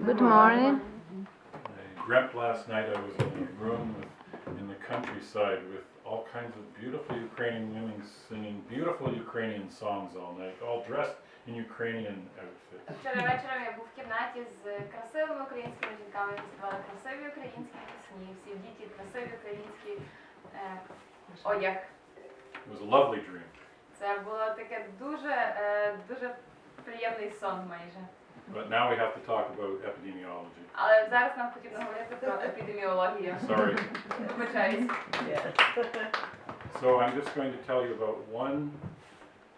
Good morning. I dreamt last night I was in a room in the countryside with all kinds of beautiful Ukrainian women singing beautiful Ukrainian songs all night, all dressed in Ukrainian outfits. Вчора вечором я був в кімнаті з красивими українськими жінками, які співали красиві українські пісні, всі діти красиві українські одяг. It was a lovely dream. Це було таке дуже приємний сон майже. But now we have to talk about epidemiology. Але зараз нам потрібно говорити про епідеміологію. Sorry. Вибачаюсь. So I'm just going to tell you about one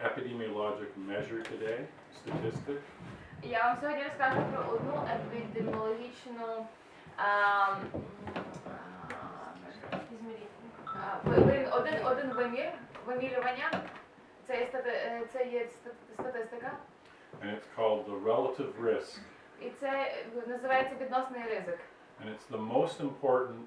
epidemiologic measure today, statistic. Я вам сьогодні розкажу про одну епідеміологічну вимірювання. Це є статистика. And it's called the relative risk. І це називається відносний ризик. And it's the most important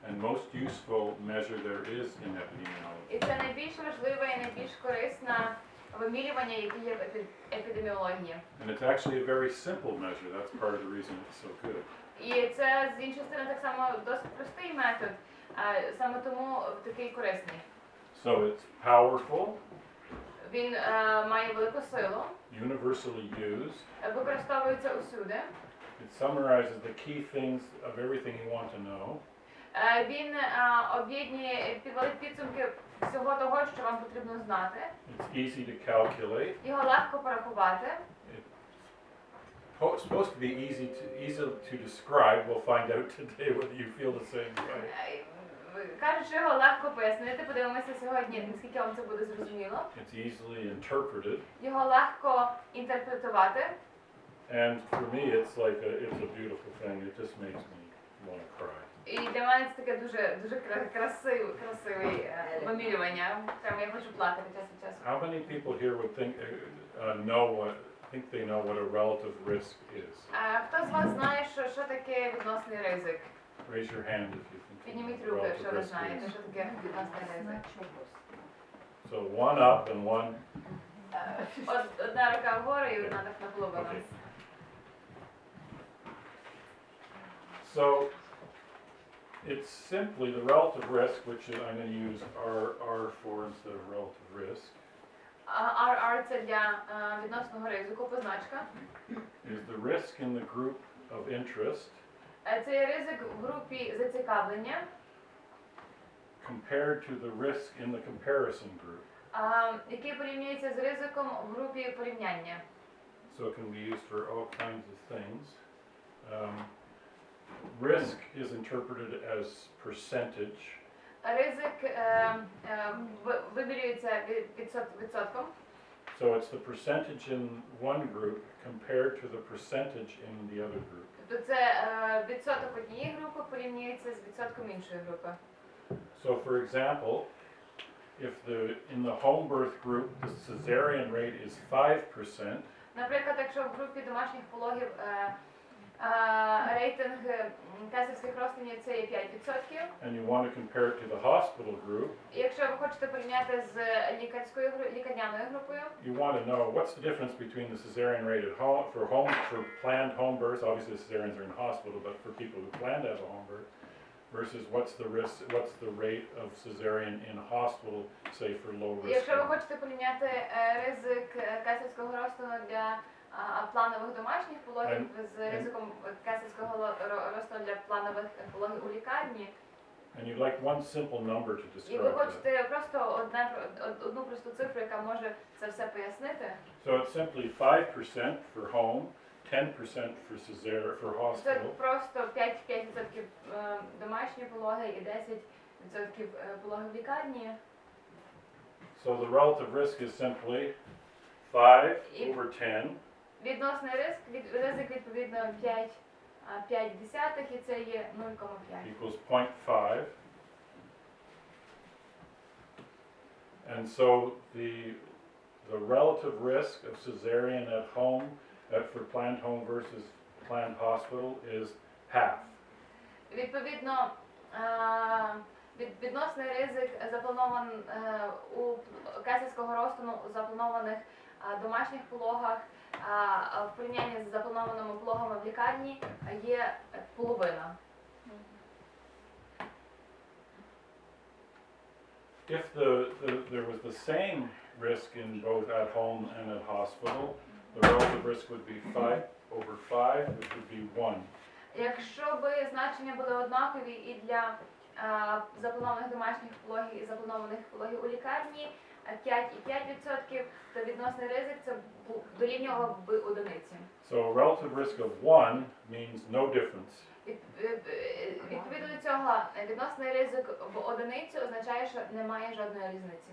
and most useful measure there is in epidemiology. І це найбільш важливе і найбільш корисне вимірювання, яке є в епідеміології. And it's actually a very simple measure. That's part of the reason it's so good. І це, з іншої сторони, так само досить простий метод, саме тому такий корисний. So it's powerful, Він має велику силу, universally used. Використовується усюди. It summarizes the key things of everything you want to know. Він об'єднує, підводить підсумки всього того, що вам потрібно знати. It's easy to calculate. Його легко порахувати. It's supposed to be easy to describe. We'll find out today whether you feel the same way. Кажуть, що його легко пояснити. Подивимося сьогодні, наскільки вам це буде зрозуміло. It's easily interpreted. Його легко інтерпретувати. And for me, it's a beautiful thing. It just makes me want to cry. І для мене це таке дуже красиве вимірювання. Прямо я хочу плакати час від часу. How many people here would think they know what a relative risk is? Хто з вас знає, що таке відносний ризик? Raise your hand if you think Підніміть you know what руки, a якщо relative ви risk знаєте, is. що таке відносний ризик. So one up and one. Одна рука вгору і одна так наполовину. Okay. So it's simply the relative risk, which I'm going to use R for instead of relative risk. RR це для відносного ризику, позначка. Is the risk in the group of interest Це є ризик в групі зацікавлення. compared to the risk in the comparison group. Який порівнюється з ризиком в групі порівняння. So it can be used for all kinds of things. Risk is interpreted as percentage. Ризик вимірюється відсотком. So it's the percentage in one group compared to the percentage in the other group. Тобто це відсоток однієї групи порівнюється з відсотком іншої групи. So for example, if in the home birth group the cesarean rate is 5%, Наприклад, якщо в групі домашніх пологів рейтинг кесарських розтинів це є 5%, and you want to compare it to the hospital group, і якщо ви хочете порівняти з лікарняною групою, you want to know what's the difference between the cesarean rate at home for planned home births. Obviously, the cesareans are in hospital, but for people who plan to have a home birth, versus what's the rate of cesarean in hospital, say for low risk. Якщо ви хочете порівняти ризик кесарського розтину для планових домашніх пологів з ризиком кесарського розтину для планових пологів у лікарні, and you'd like one simple number to describe і ви that. хочете просто одну просту цифру, яка може це все пояснити. So it's simply 5% for home, 10% for hospital. Це просто 5% домашні пологи і 10% пологи в лікарні. So the relative risk is simply 5 over 10. Відносний ризик відповідно 5 десятих, і це є 0,5. Equals 0.5. And so the relative risk of cesarean at home, for planned home versus planned hospital, is half. Відповідно, відносний ризик запланований у кесарського розтину запланованих домашніх пологах в порівнянні з запланованими пологами в лікарні є половина. If there was the same risk in both at home and at hospital, the relative risk would be 5/5, which would be 1. Якщо би значення були однакові і для запланованих домашніх пологів і запланованих пологів у лікарні 5 і 5%, то відносний ризик це дорівнював би одиниці. So a relative risk of 1 means no difference. Відповідно до цього, відносний ризик в одиницю означає, що немає жодної різниці.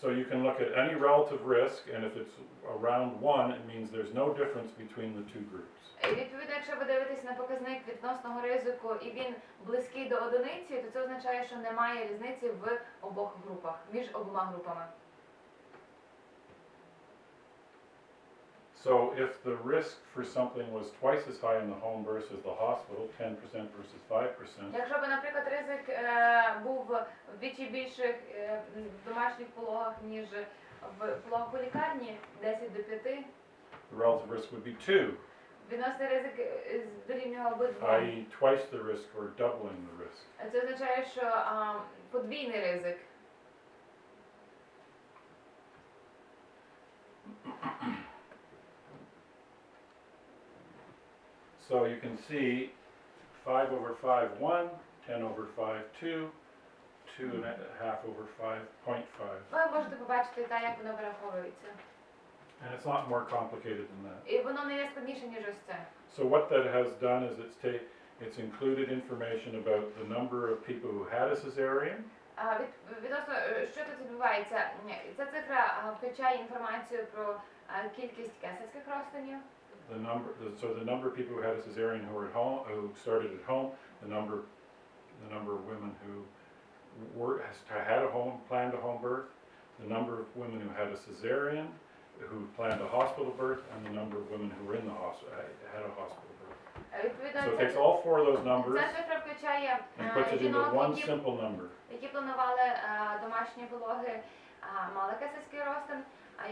So you can look at any relative risk, and if it's around 1, it means there's no difference between the two groups. Відповідно, якщо ви дивитесь на показник відносного ризику і він близький до одиниці, то це означає, що немає різниці в обох групах, між обома групами. So if the risk for something was twice as high in the home versus the hospital, 10% versus 5%, Якщо б, наприклад, ризик був вдвічі більших в домашніх пологах, ніж в пологах у лікарні, 10 до 5, the relative risk would be 2, відносний ризик дорівнював би 2. i.e. twice the risk or doubling the risk. Це означає, що подвійний ризик. So you can see 5 over 5, 1, 10 over 5, 2, 2.5 over 5, 0.5. Ви можете побачити так, як воно вираховується. And it's not more complicated than that. І воно не є складніше, ніж ось це. So what that has done is it's included information about the number of people who had a cesarean, Відносно, що тут відбувається, ця цифра включає інформацію про кількість кесарських розтинів, so the number of people who had a cesarean who were at home, who started at home, the number of women who had planned a home birth, the number of women who had a cesarean, who planned a hospital birth, and the number of women who were in the had a hospital birth. So it takes all four of those numbers ця цифра включає and puts it into one жінок, simple number. які планували домашні пологи, мали кесарський розтин, а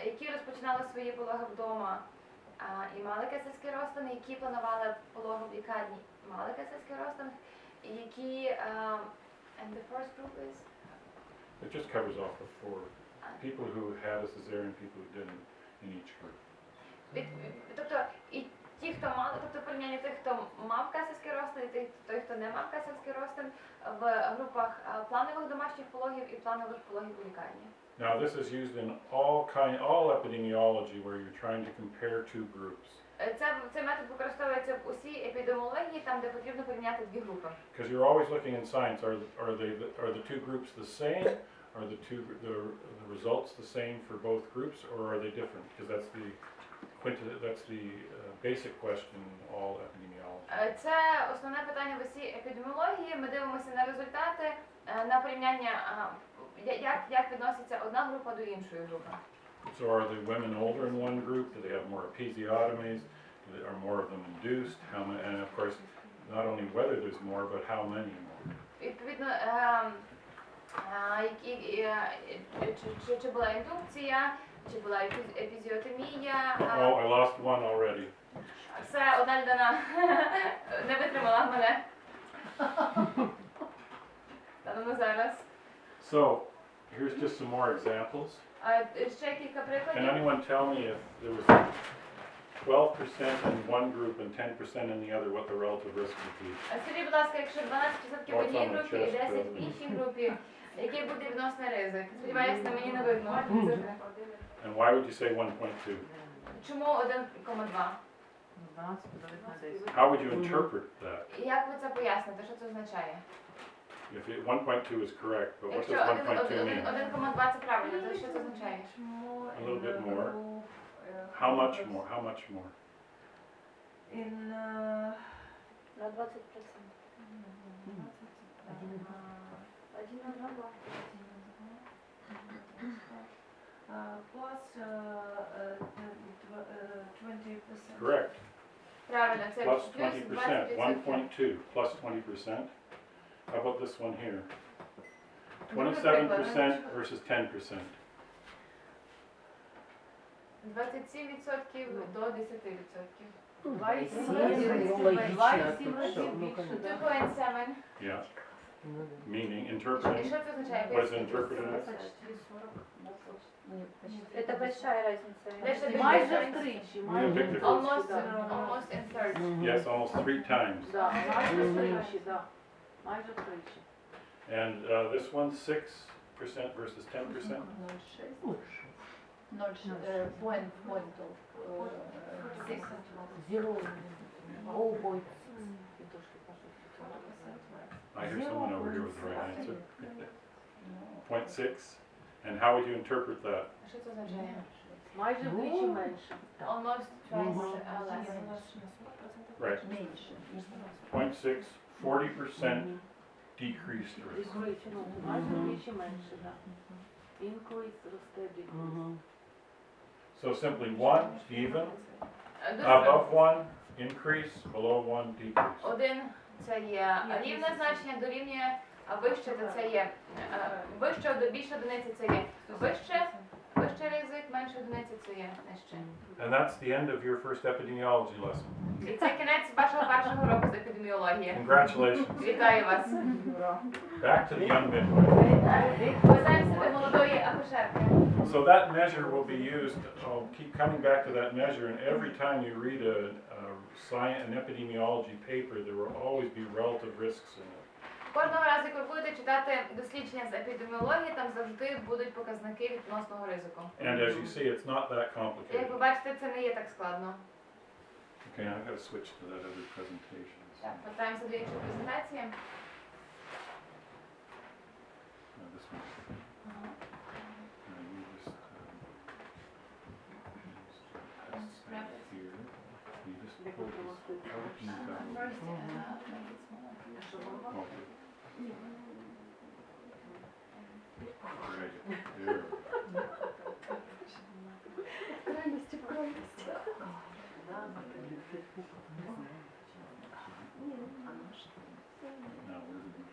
які розпочинали свої пологи вдома і мали кесарський розтин, які планували пологи в лікарні, мали кесарський розтин, і які and the first group is? It just covers off the four. People who had a cesarean, people who didn't in each group. Тобто і ті, хто мали, тобто порівняння тих, хто мав кесарський розтин, і той, хто не мав кесарський розтин в групах планових домашніх пологів і планових пологів у лікарні. Now this is used in all epidemiology where you're trying to compare two groups. Цей метод використовується в усій епідеміології, там, де потрібно порівняти дві групи. Because you're always looking in science, are the two groups the same? Are the results the same for both groups, or are they different? Because that's the basic question in all epidemiology. Це основне питання в усій епідеміології. Ми дивимося на результати, на порівняння, як відноситься одна група до іншої групи. So are the women older in one group? Do they have more episiotomies? Are more of them induced? How many? And of course, not only whether there's more, but how many more. Відповідно, чи була індукція, чи була епізіотомія. Oh, I lost one already. Все, одна людина не витримала мене. Станемо зараз. So, here's just some more examples. Ще кілька Can прикладів. anyone tell me if there was 12% in one group and 10% in the other, what the relative risk would be? Скажіть, будь ласка, якщо 12% в одній групі і 10% в іншій групі, який буде відносний ризик? Сподіваюся, на мені не видно. And why would you say 1.2? Чому 1,2? How would you interpret that? І як ви це поясните? Що це означає? If 1.2 is correct, but what Якщо does 1.2 mean? 1,2 це правильно, то що це означає? A little bit more. How much more? How much more? На 20%. Plus 20%. Correct. Правильно, це Plus плюс 20%. 20%. 1.2 plus 20%. How about this one here? Другий приклад. 27% versus 10%. 27% до 10%. 2,7 разів більше. 2.7. Yeah, meaning І interpreting. що це означає? What is interpreted as? Это большая разница. Більше Майже втричі, майже Big втричі, Almost, да. almost in third. Yes, almost 3 times. Да, майже втричі, да. Майже втричі. And this one, 6% versus 10%. 0.6. I hear someone over here with the right answer. 0.6. And how would you interpret that? Що це означає? Майже втричі менше. Almost twice less. Right. 0.6, 40% decreased risk. Втричі, ну, майже втричі менше, да. Increase росте decrease. So simply 1, even. Дуже Above 1, increase. Below 1, decrease. один це є рівне значення, дорівнює, а вище то це є вище до більше одиниці це є вище ризик, менше одиниці це є нижче. And that's the end of your first epidemiology lesson. І це кінець вашого першого року з епідеміології. Congratulations. Вітаю вас. Back to the young midwife. Повертаємося до молодої акушерки. So that measure will be used, I'll keep coming back to that measure, and every time you read an epidemiology paper, there will always be relative risks in it. Кожного разу, як ви будете читати дослідження з епідеміології, там завжди будуть показники відносного ризику. And as you see, it's not that Як ви complicated. бачите, це не є так складно. Okay, I've got to switch to that other presentation. Так, повертаємося до іншої презентації. No, this one. No, you just pass that here. You just pull this out and down. Okay. Right, there. Now, where did we?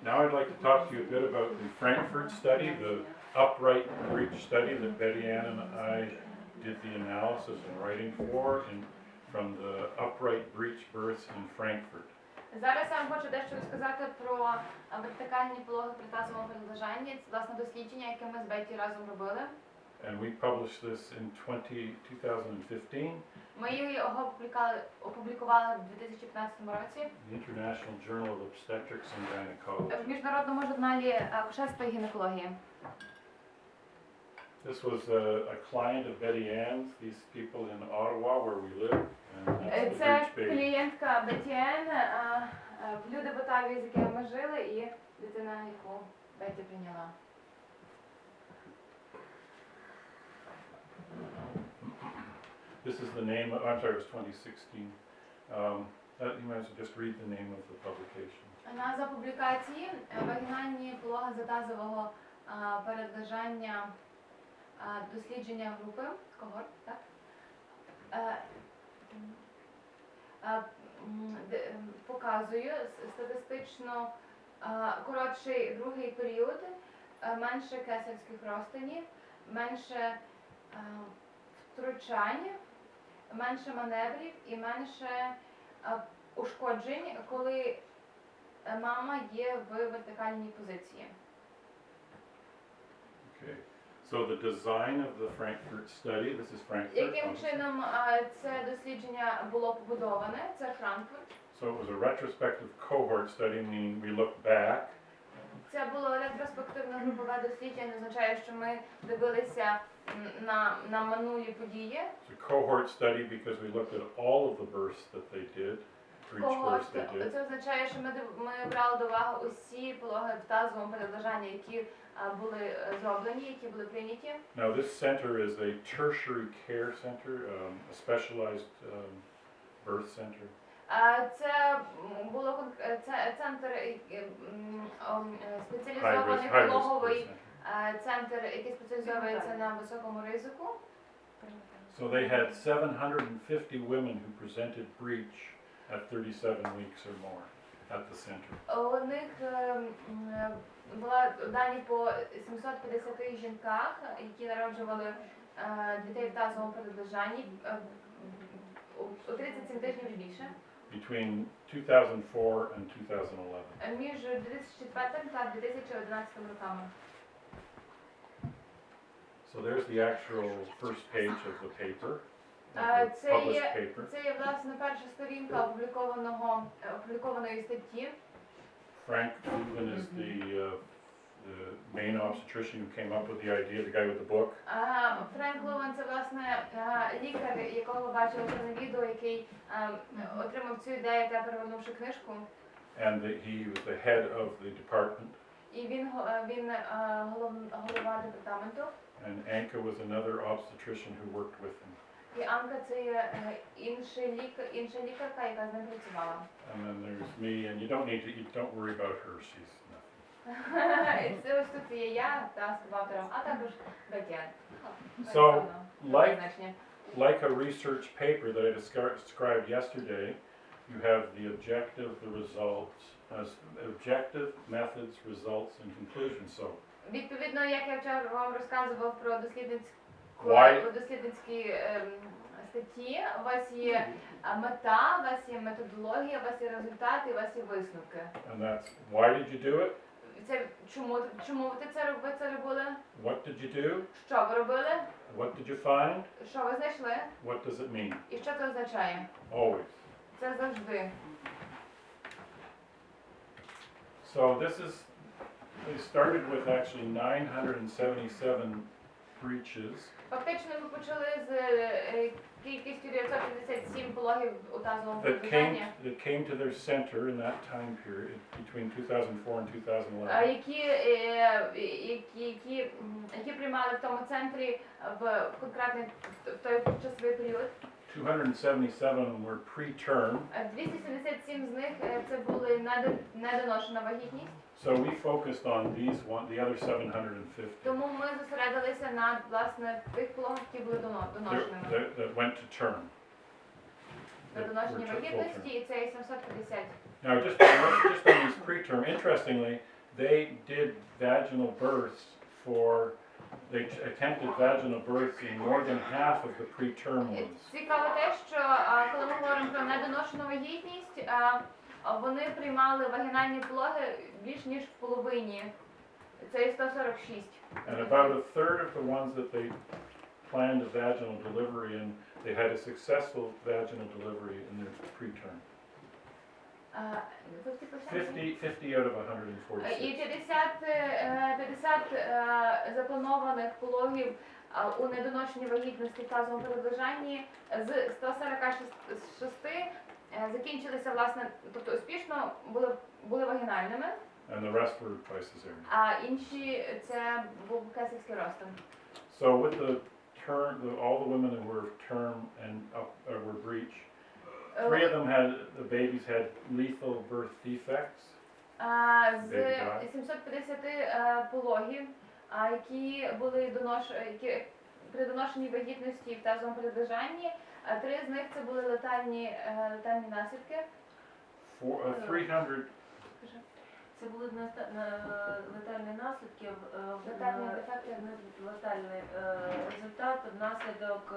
Now I'd like to talk to you a bit about the Frankfurt study, the upright breech study that Betty Ann and I did the analysis and writing for, and from the upright breech births in Frankfurt. Зараз я вам хочу дещо розказати про вертикальні пологи при тазовому передлежанні. Це, власне, дослідження, яке ми з Бетті разом робили. And we published this in 2015, Ми його опублікували в 2015 році the International Journal of Obstetrics and Gynecology. в міжнародному журналі акушерства і гінекології. This was a client of Betty Ann's, these people in Ottawa where we live, and that's the Це breech baby. клієнтка Бетті Енн, люди в Отаві, з якими ми жили, і дитина, яку Бетті прийняла. This is the name, I'm sorry, it was 2016. You might as well just read the name of the publication. Назва публікації «Вагінальні пологи затазового передлежання дослідження групи, когорт, так? Показую статистично коротший другий період, менше кесарських розтинів, менше втручань, менше маневрів і менше ушкоджень, коли мама є в вертикальній позиції. Okay. So the design of the Frankfurt study, this is Frankfurt. Яким obviously. чином це дослідження було побудоване? Це Франкфурт. So it was a retrospective cohort study, meaning we look back. Це було ретроспективне групове дослідження, не означає, що ми дивилися на минулі події. It's a cohort study because we looked at all of the births that they did, for each birth they did. Це означає, що ми брали до уваги усі пологи в тазовому передлежанні, які були зроблені, які були прийняті. Now this center is a tertiary care center, a specialized birth center. Це було центр спеціалізований High risk пологовий birth center. центр, який спеціалізується на високому ризику. So they had 750 women who presented breech at 37 weeks or more. at the center. У них була дані по 750 жінках, які народжували дітей в тазовому передбажанні у 37 тижнів і більше. Between 2004 and 2011. Між 2004 та 2011 роками. So there's the actual first page of the paper, Це published paper. є, власне, перша сторінка опублікованої статті. Frank Goodwin is the main obstetrician who came up with the idea, the guy with the book. Френк Ловен – це, власне, лікар, якого ви бачили на відео, який отримав цю ідею та перевернувши книжку. And he was the head of the department. І він голова департаменту. And Anka was another obstetrician who worked with him. І Анка – це є інша лікарка, яка з ним працювала. And then there's me, and you don't worry about her, she's nothing. І це ось тут є я та співавтором, а також Бекет. So, like a research paper that I described yesterday, you have the objective, the results, objective, methods, results, and conclusions. So, Відповідно, як я вчора вам розказував про дослідницькі статті, у вас є мета, у вас є методологія, у вас є результати, у вас є висновки. and that's why did you do it? Це чому ви це робили? What did you do? Що ви робили? What did you find? Що ви знайшли? What does it mean? І що це означає? Always. Це завжди. So they started with actually 977 breaches. Фактично ми почали з кількістю 957 пологів у тазовому That передбажанні, came to their center in that time period between 2004 and 2011. які приймали в тому центрі в конкретний в той часовий період. 277 were preterm. 277 з них це були недоношена вагітність. So we focused on the other 750 Тому ми зосередилися на, власне, тих пологах, які були доношеними. that went to term. На доношеній вагітності, і це 750. Now, just on these preterm, interestingly, they did vaginal births they attempted vaginal births in more than half of the preterm ones. Цікаво те, що коли ми говоримо про недоношену вагітність, вони приймали вагінальні пологи більш ніж в половині. Це 146. And about a third of the ones that they planned a vaginal delivery in, they had a successful vaginal delivery in their preterm. 50 out of 146. І 50 запланованих пологів у недоношеній вагітності в тазовому передбажанні з 146 закінчилися, власне, тобто успішно були вагінальними. And the rest were by cesarean. А інші це був кесарський розтин. So with the all the women who were term and were breech, 3 of them the babies had lethal birth defects. З 750 пологів, які були при доношеній вагітності в тазовому передбажанні, 3 з них це були летальні наслідки. 300 Це були летальні наслідки, Летальні дефекти. летальний результат внаслідок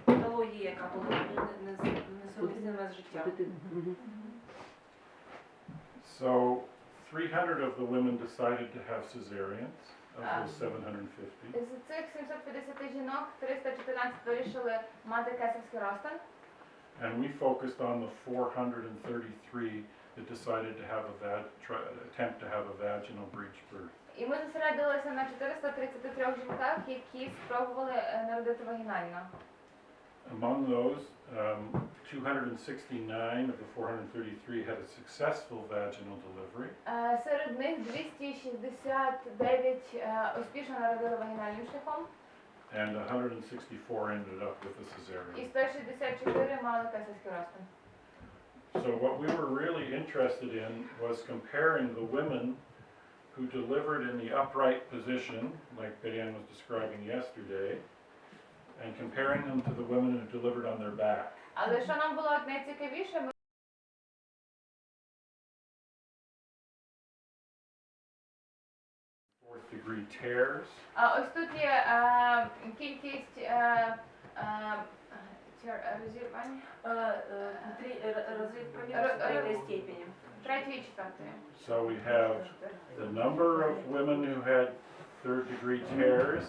патології, яка була несумісна з життям. So 300 of the women decided to have cesareans of those 750. З цих 750 жінок 314 вирішили мати кесарський розтин. And we focused on the 433 that decided to have attempt to have a vaginal breech birth. І ми зосередилися на 433 жінках, які спробували народити вагінально. Among those, 269 of the 433 had a successful vaginal delivery. Серед них 269 успішно народили вагінальним шляхом. And 164 ended up with a cesarean. І 164 мали кесарський розтин. So what we were really interested in was comparing the women who delivered in the upright position, like Perian was describing yesterday, and comparing them to the women who delivered on their back. Але що нам було найцікавіше, degree tears. Ось тут є кількість розірвань Розрив третьої степені. третьої і четвертої. So we have the number of women who had third degree tears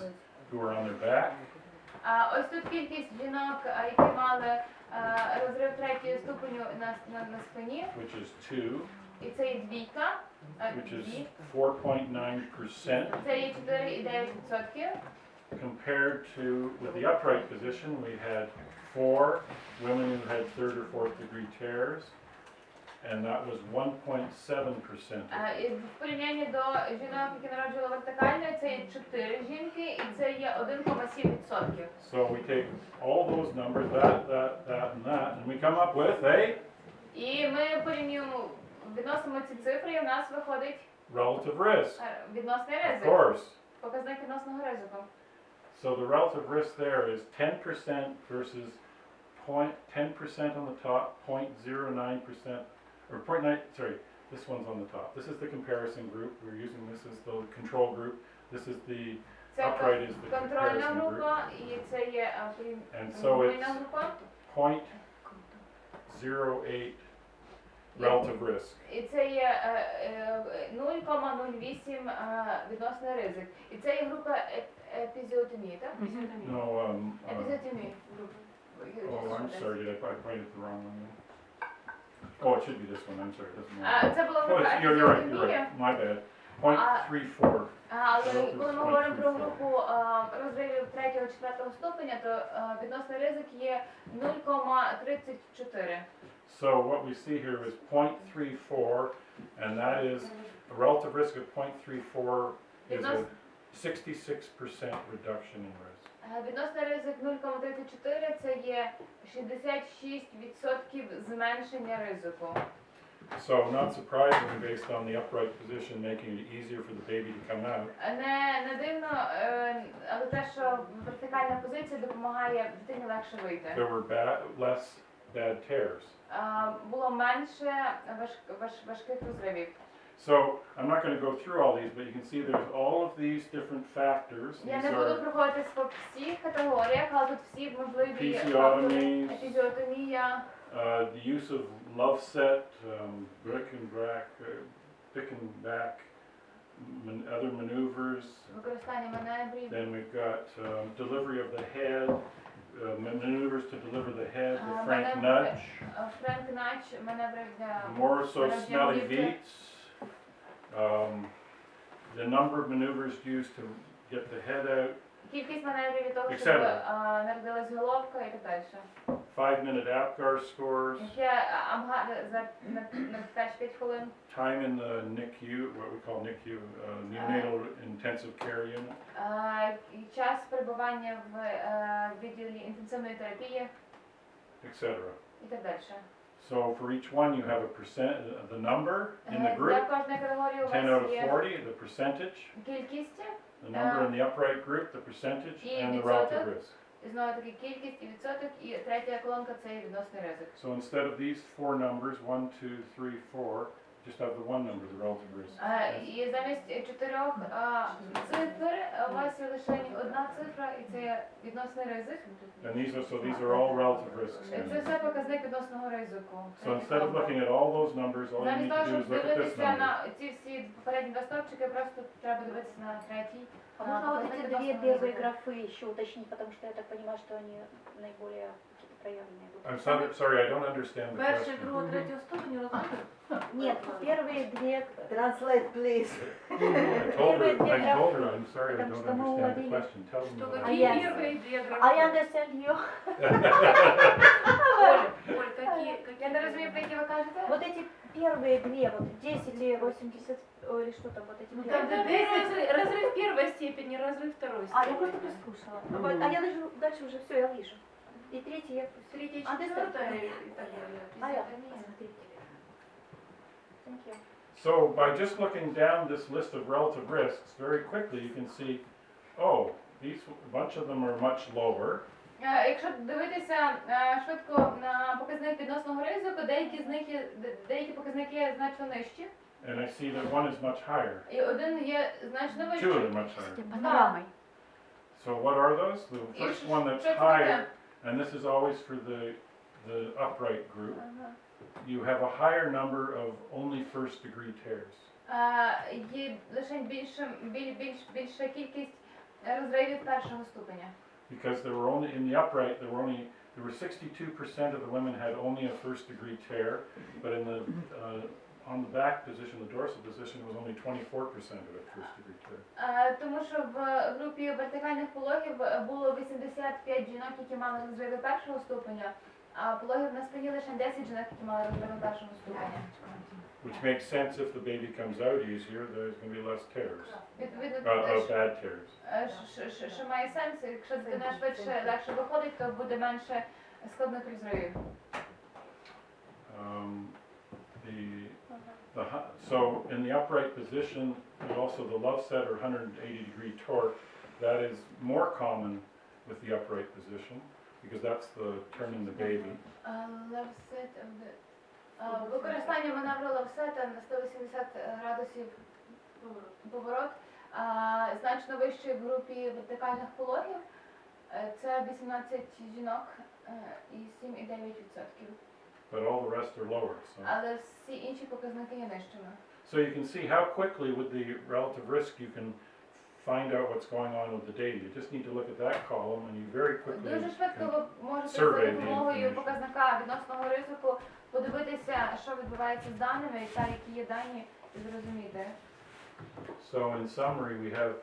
who were on their back. Ось тут кількість жінок, які мали розрив третьої ступеню на спині, Which is 2, і це є двійка, which is 4.9%, це є 4,9%. compared to, with the upright position, we had 4 women who had third or fourth degree tears, and that was 1.7%. І в порівнянні до жінок, які народжували вертикально, це є 4 жінки, і це є 1,7%. So we take all those numbers, and that, and we come up with a І ми порівнюємо, відносимо ці цифри, і в нас виходить relative risk, відносний of ризик, course. показник відносного ризику. So the relative risk there is 10% versus 10% on the top, 0.09%, or 0.9, sorry, this one's on the top. This is the comparison group. We're using this as the control group. This is the Це upright is the контрольна comparison group. група, і це є And so порівняльна it's група. 0.08 relative risk. І це є 0,08 відносний ризик. І це є група епізіотомії, так? No, Епізіотомії. oh, I'm sorry, did I write it the wrong one? Oh, it should be this one, I'm sorry, it doesn't matter. Це була Oh, група you're right, епізіотомії. my bad. 0.34. Але коли ми говоримо про групу розривів 3-4 ступеня, то відносний ризик є 0,34. So what we see here is 0.34, and that is a relative risk of 0.34 is a 66% reduction in risk. Відносний ризик 0,34 це є 66% зменшення ризику. So not surprisingly, based on the upright position, making it easier for the baby to come out, Не дивно, але те, що вертикальна позиція допомагає дитині легше вийти. there were less bad tears. Було менше важких розривів. So I'm not going to go through all these, but you can see there's all of these different factors. Я These не буду are проходити по всіх категоріях, але тут всі можливі фактори. Episiotomies, Епізіотомія, the use of Loveset, Bickenback, other maneuvers. використання маневрів, Then we've got delivery of the head, maneuvers to deliver the head, the Frank nudge, Френк Нач, маневри для Morso smelly Veets, the number of maneuvers used to get the head out, кількість маневрів від того, Etc. щоб народилась головка і так далі. 5-minute APGAR scores, Ще Амгар на 5 хвилин. time in the NICU, what we call NICU, neonatal intensive care unit, І час перебування в відділі інтенсивної терапії etc. і так далі. So for each one you have a percent, the number in the Для group, кожної категорії у 10 out вас of є 40, the percentage, кількість, the number in the upright group, the percentage, and the relative risk. і знову таки кількість і відсоток, і третя колонка це є відносний ризик. So instead of these 4 numbers, 1, 2, 3, 4, just have the one number, the relative risk. І замість 4 цифр у вас є лише одна цифра, і це є відносний ризик. And these are all relative risks. Це все показник відносного ризику. So instead of looking at all those numbers, all you need Замість to того, do is щоб look at this дивитися number. на ці всі попередні два стовпчики, просто треба дивитися на третій. А можно вот эти две первые графы еще уточнить, потому что я так понимаю, что они наиболее какие-то проявленные будут. I'm sorry, I don't understand the Перший, question. другого, третього ступеню розрив? Нет, первые две. Translate, please. I told her, I'm sorry, I Потому don't что мы understand the уловили, question. Tell Что them. какие я- первые две I графы? understand you. Оль, какие Я не розумію, про які ви кажете? Вот эти первые две, вот 10 или 80, или что там, вот эти Ну, первые. там 10 разрыв первой степени, разрыв второй А, я степени. просто прислушала. Вот, а я дальше уже все, я вижу. И третий я... Третья, А, ты четвертая что? и так далее. А я... Фізіотомія. Смотрите. Thank you. So by just looking down this list of relative risks, very quickly you can see, oh, a bunch of them are much lower, Якщо дивитися швидко на показник відносного ризику, деякі показники є значно нижчі, and I see that one is much higher. і один є значно Two are вищий. much higher. Панорамой. So what are those? The І first one that's що це higher, таке? and this is always for the upright group, Ага. you have a higher number of only first degree tears. Є лише більша кількість розривів першого ступеня. Because there were only, in the upright, there were 62% of the women had only a first degree tear, but in the, on the back position, the dorsal position, was only 24% of it first degree tear. Тому що в групі вертикальних пологів було 85 жінок, які мали розриви першого ступеня, а пологів на спині лише 10 жінок, які мали розриви першого ступеня. Which makes sense if the baby comes out easier, there's going to be less tears, Відповідно, bad tears. що має сенс, якщо дитина швидше, легше виходить, то буде менше складних розривів. So in the upright position, and also the love set or 180 degree torque, that is more common with the upright position because that's the turning the baby. Використання маневру лавсета на 180 градусів поворот значно вищий в групі вертикальних пологів. Це 18 жінок і 7,9%. But all the rest are lower. So. Але всі інші показники є нижчими. So you can see how quickly with the relative risk you can find out what's going on with the data. You just need to look at that column and you very quickly Дуже швидко can ви можете за survey the допомогою information. показника відносного ризику подивитися, що відбувається з даними, та які є дані, і зрозуміти. So in summary, we have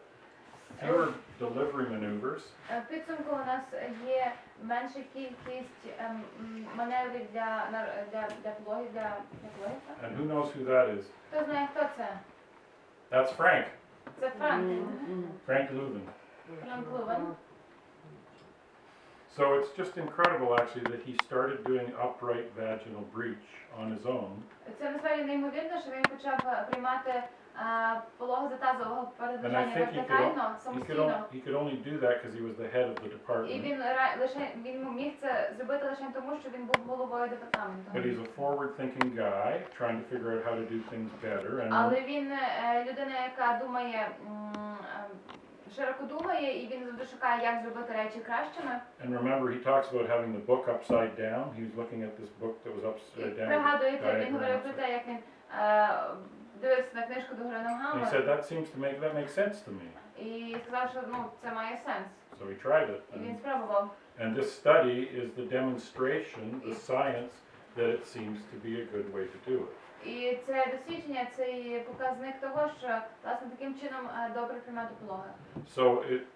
fewer delivery maneuvers. В підсумку у нас є менша кількість маневрів для пологів, для пологів. And who knows who that is? Хто знає, хто це? That's Frank. Це Франк. Frank Leuven. Франк Лувен. So it's just incredible actually that he started doing upright vaginal breech on his own. Це насправді неймовірно, що він почав приймати пологи за тазового And I передвиження think вертикально, самостійно. he could only do that because he was the head of the І department. він міг це зробити лише тому, що він був головою департаменту. But he's a forward-thinking guy trying to figure out how to do things better. Але він людина, яка думає, широко думає, і він завжди шукає, як зробити речі кращими. And remember, he talks about having the book upside down. He was looking at this book that was upside down. Пригадуєте, він говорив про те, як він дивився на книжку до гори And he ногами. said that makes sense to me. І сказав, що це має сенс. So he tried it. І він спробував. And this study is the demonstration, the science, that it seems to be a good way to do it. І це дослідження, це і показник того, що власне таким чином добре приймати пологи. So it's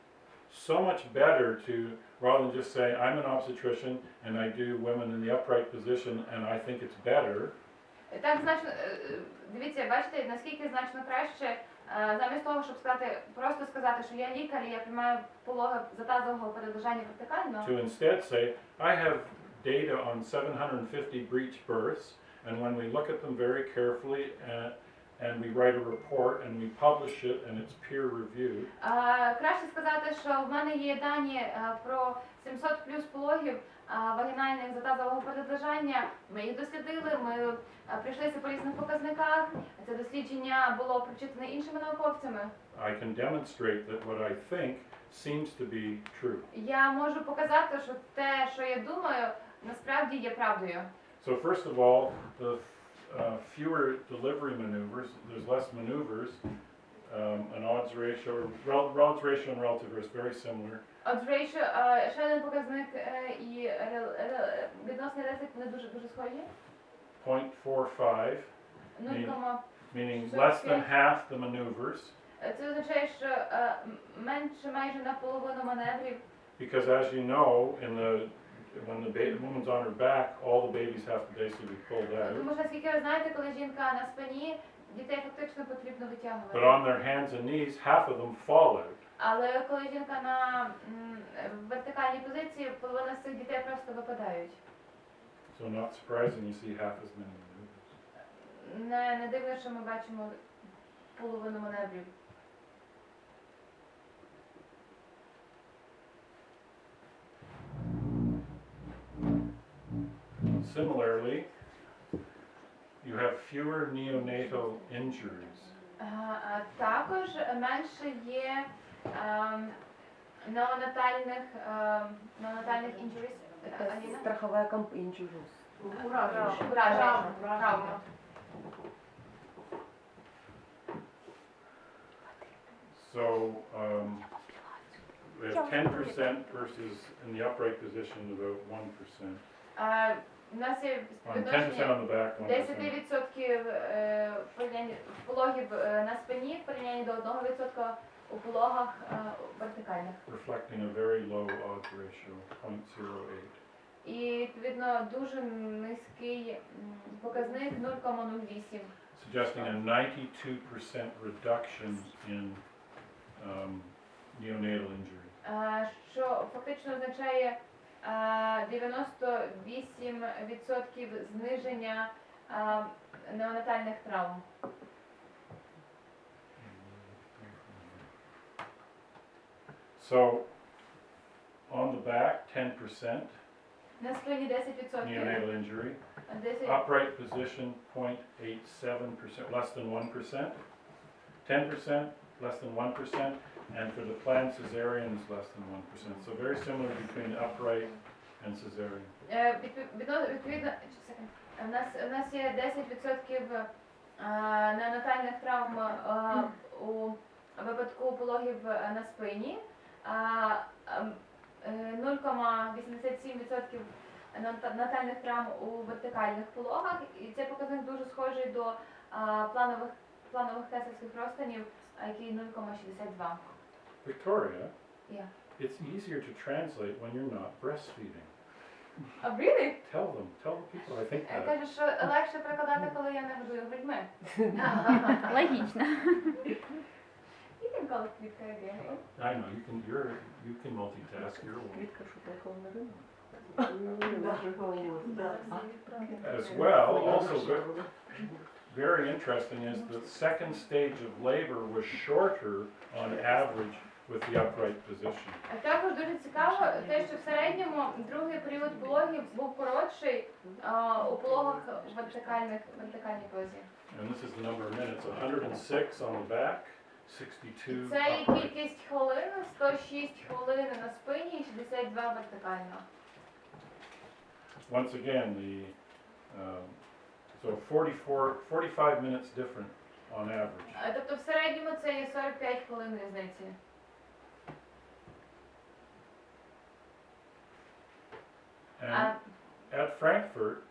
so much better to, rather than just say, I'm an obstetrician and I do women in the upright position and I think it's better. Так значно, дивіться, бачите, наскільки значно краще, замість того, щоб просто сказати, що я лікар і я приймаю пологи за тазового передвиження вертикально. To instead say, I have data on 750 breech births, and when we look at them very carefully and we write a report and we publish it and it's peer reviewed. Краще сказати, що в мене є дані про 700 плюс пологів вагінальних за тазового передвиження. Ми їх дослідили, ми прийшлися по різних показниках. Це дослідження було прочитане іншими науковцями. I can demonstrate that what I think seems to be true. Я можу показати, що те, що я думаю, насправді є правдою. So first of all, the fewer delivery maneuvers, there's less maneuvers, an odds ratio, odds ratio and relative risk, very similar. Odds ratio, ще один показник і відносний ризик, вони дуже схожі. 0.45, 0,45. meaning less than half the maneuvers, Це означає, що менше майже наполовину маневрів. because as you know, when the woman's on her back, all the babies have to basically be pulled out. Тому що, наскільки ви знаєте, коли жінка на спині, дітей фактично потрібно витягувати. But on their hands and knees, half of them fall out. Але коли жінка на вертикальній позиції, половина з цих дітей просто випадають. So not surprising you see half as many maneuvers. Не дивно, що ми бачимо половину маневрів. Similarly, you have fewer neonatal injuries. Також менше є неонатальних injuries. Аліна? Страховая инжурус. Травми. So we have 10% versus in the upright position about 1%. У нас є 10% відношення on the back, 1%. 10% пологів на спині в порівнянні до 1% у пологах вертикальних. Reflecting a very low odds ratio, 0.08. І відповідно дуже низький показник 0,08. Suggesting a 92% reduction in neonatal injury. Що фактично означає 98% зниження неонатальних травм. So on the back, 10% На спині 10%. neonatal injury. 10 Upright position, 0.87%, less than 1%. 10%, less than 1%. And for the planned cesareans, less than 1%. So very similar between upright and cesarean. Відповідно, у нас є 10% неонатальних травм у випадку пологів на спині, 0,87% неонатальних травм у вертикальних пологах. І цей показник дуже схожий до планових кесарських розтинів, який 0,62. Victoria, Yeah. it's easier to translate when you're not breastfeeding. Really? Tell the people, I think Я that. кажу, що легше перекладати, коли я не годую грудьми. Логично. You can call it Квітка again. I know, you can multitask, you're a woman. Квітка, що поїхала на ринок? As well, also very interesting is the second stage of labor was shorter on average with the upright position. Також дуже цікаво те, що в середньому другий період пологів був коротший у пологах в вертикальній позі. And this is the number of minutes, 106 on the back, 62 Це і upright. кількість хвилин, 106 хвилин на спині і 62 вертикально. Once again, so 45 minutes different on average. Тобто в середньому це є 45 хвилин різниці. And at Frankfurt,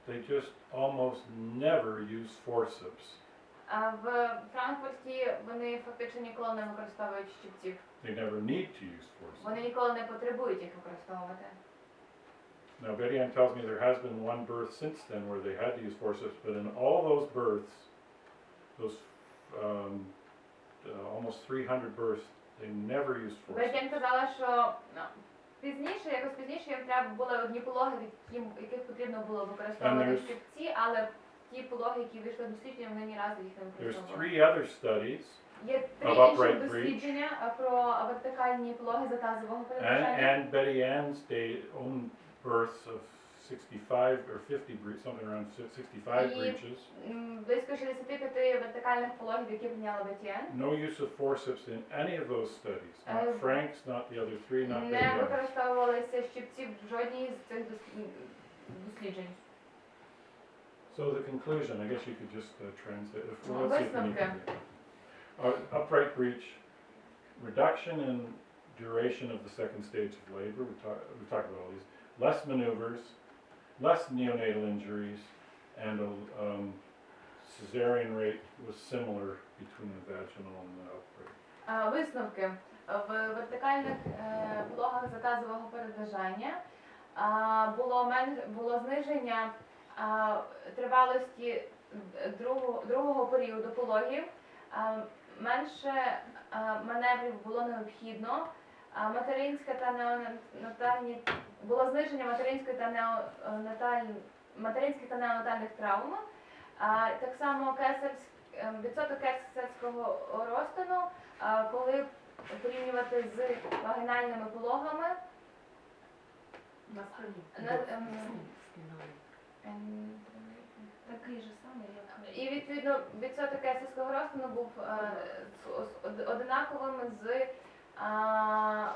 they just almost never use forceps. А в Франкфурті вони фактично ніколи не використовують щипців. They never need to use forceps. Вони ніколи не потребують їх використовувати. Now, Betty Ann tells me there has been one birth since then where they had to use forceps, but in all those births, those almost 300 births, they never used forceps. Бетян казала, що якось пізніше їм треба були одні пологи, яких потрібно було використовувати щипці, але ті пологи, які вийшли в дослідження, вони ні разу їх не There's використовували. 3 other studies, Є три of інші upright дослідження про вертикальні пологи за тазового передбачення. and Betty Ann's own births of 65 or 50 something around 65 breaches. Близько 65 вертикальних пологів, які прийняла Бетян. No use of forceps in any of those studies. Not Frank's, not the other 3, not Betty Не Ann's. використовувалися щипці в жодній з цих досліджень. So the conclusion, I guess you could just translate. Let's see if we need Висновки. to. Upright breach, reduction in duration of the second stage of labor. We talked about all these. Less maneuvers, less neonatal injuries, and a cesarean rate was similar between the vaginal and the upright. Висновки. В вертикальних пологах затазового передбачання було зниження тривалості другого періоду пологів, менше маневрів було необхідно, було зниження материнських та неонатальних травм, так само відсоток кесарського розтину, коли порівнювати з вагінальними пологами, Такий же самий, як І відповідно відсоток кесарського розтину був одинаковим з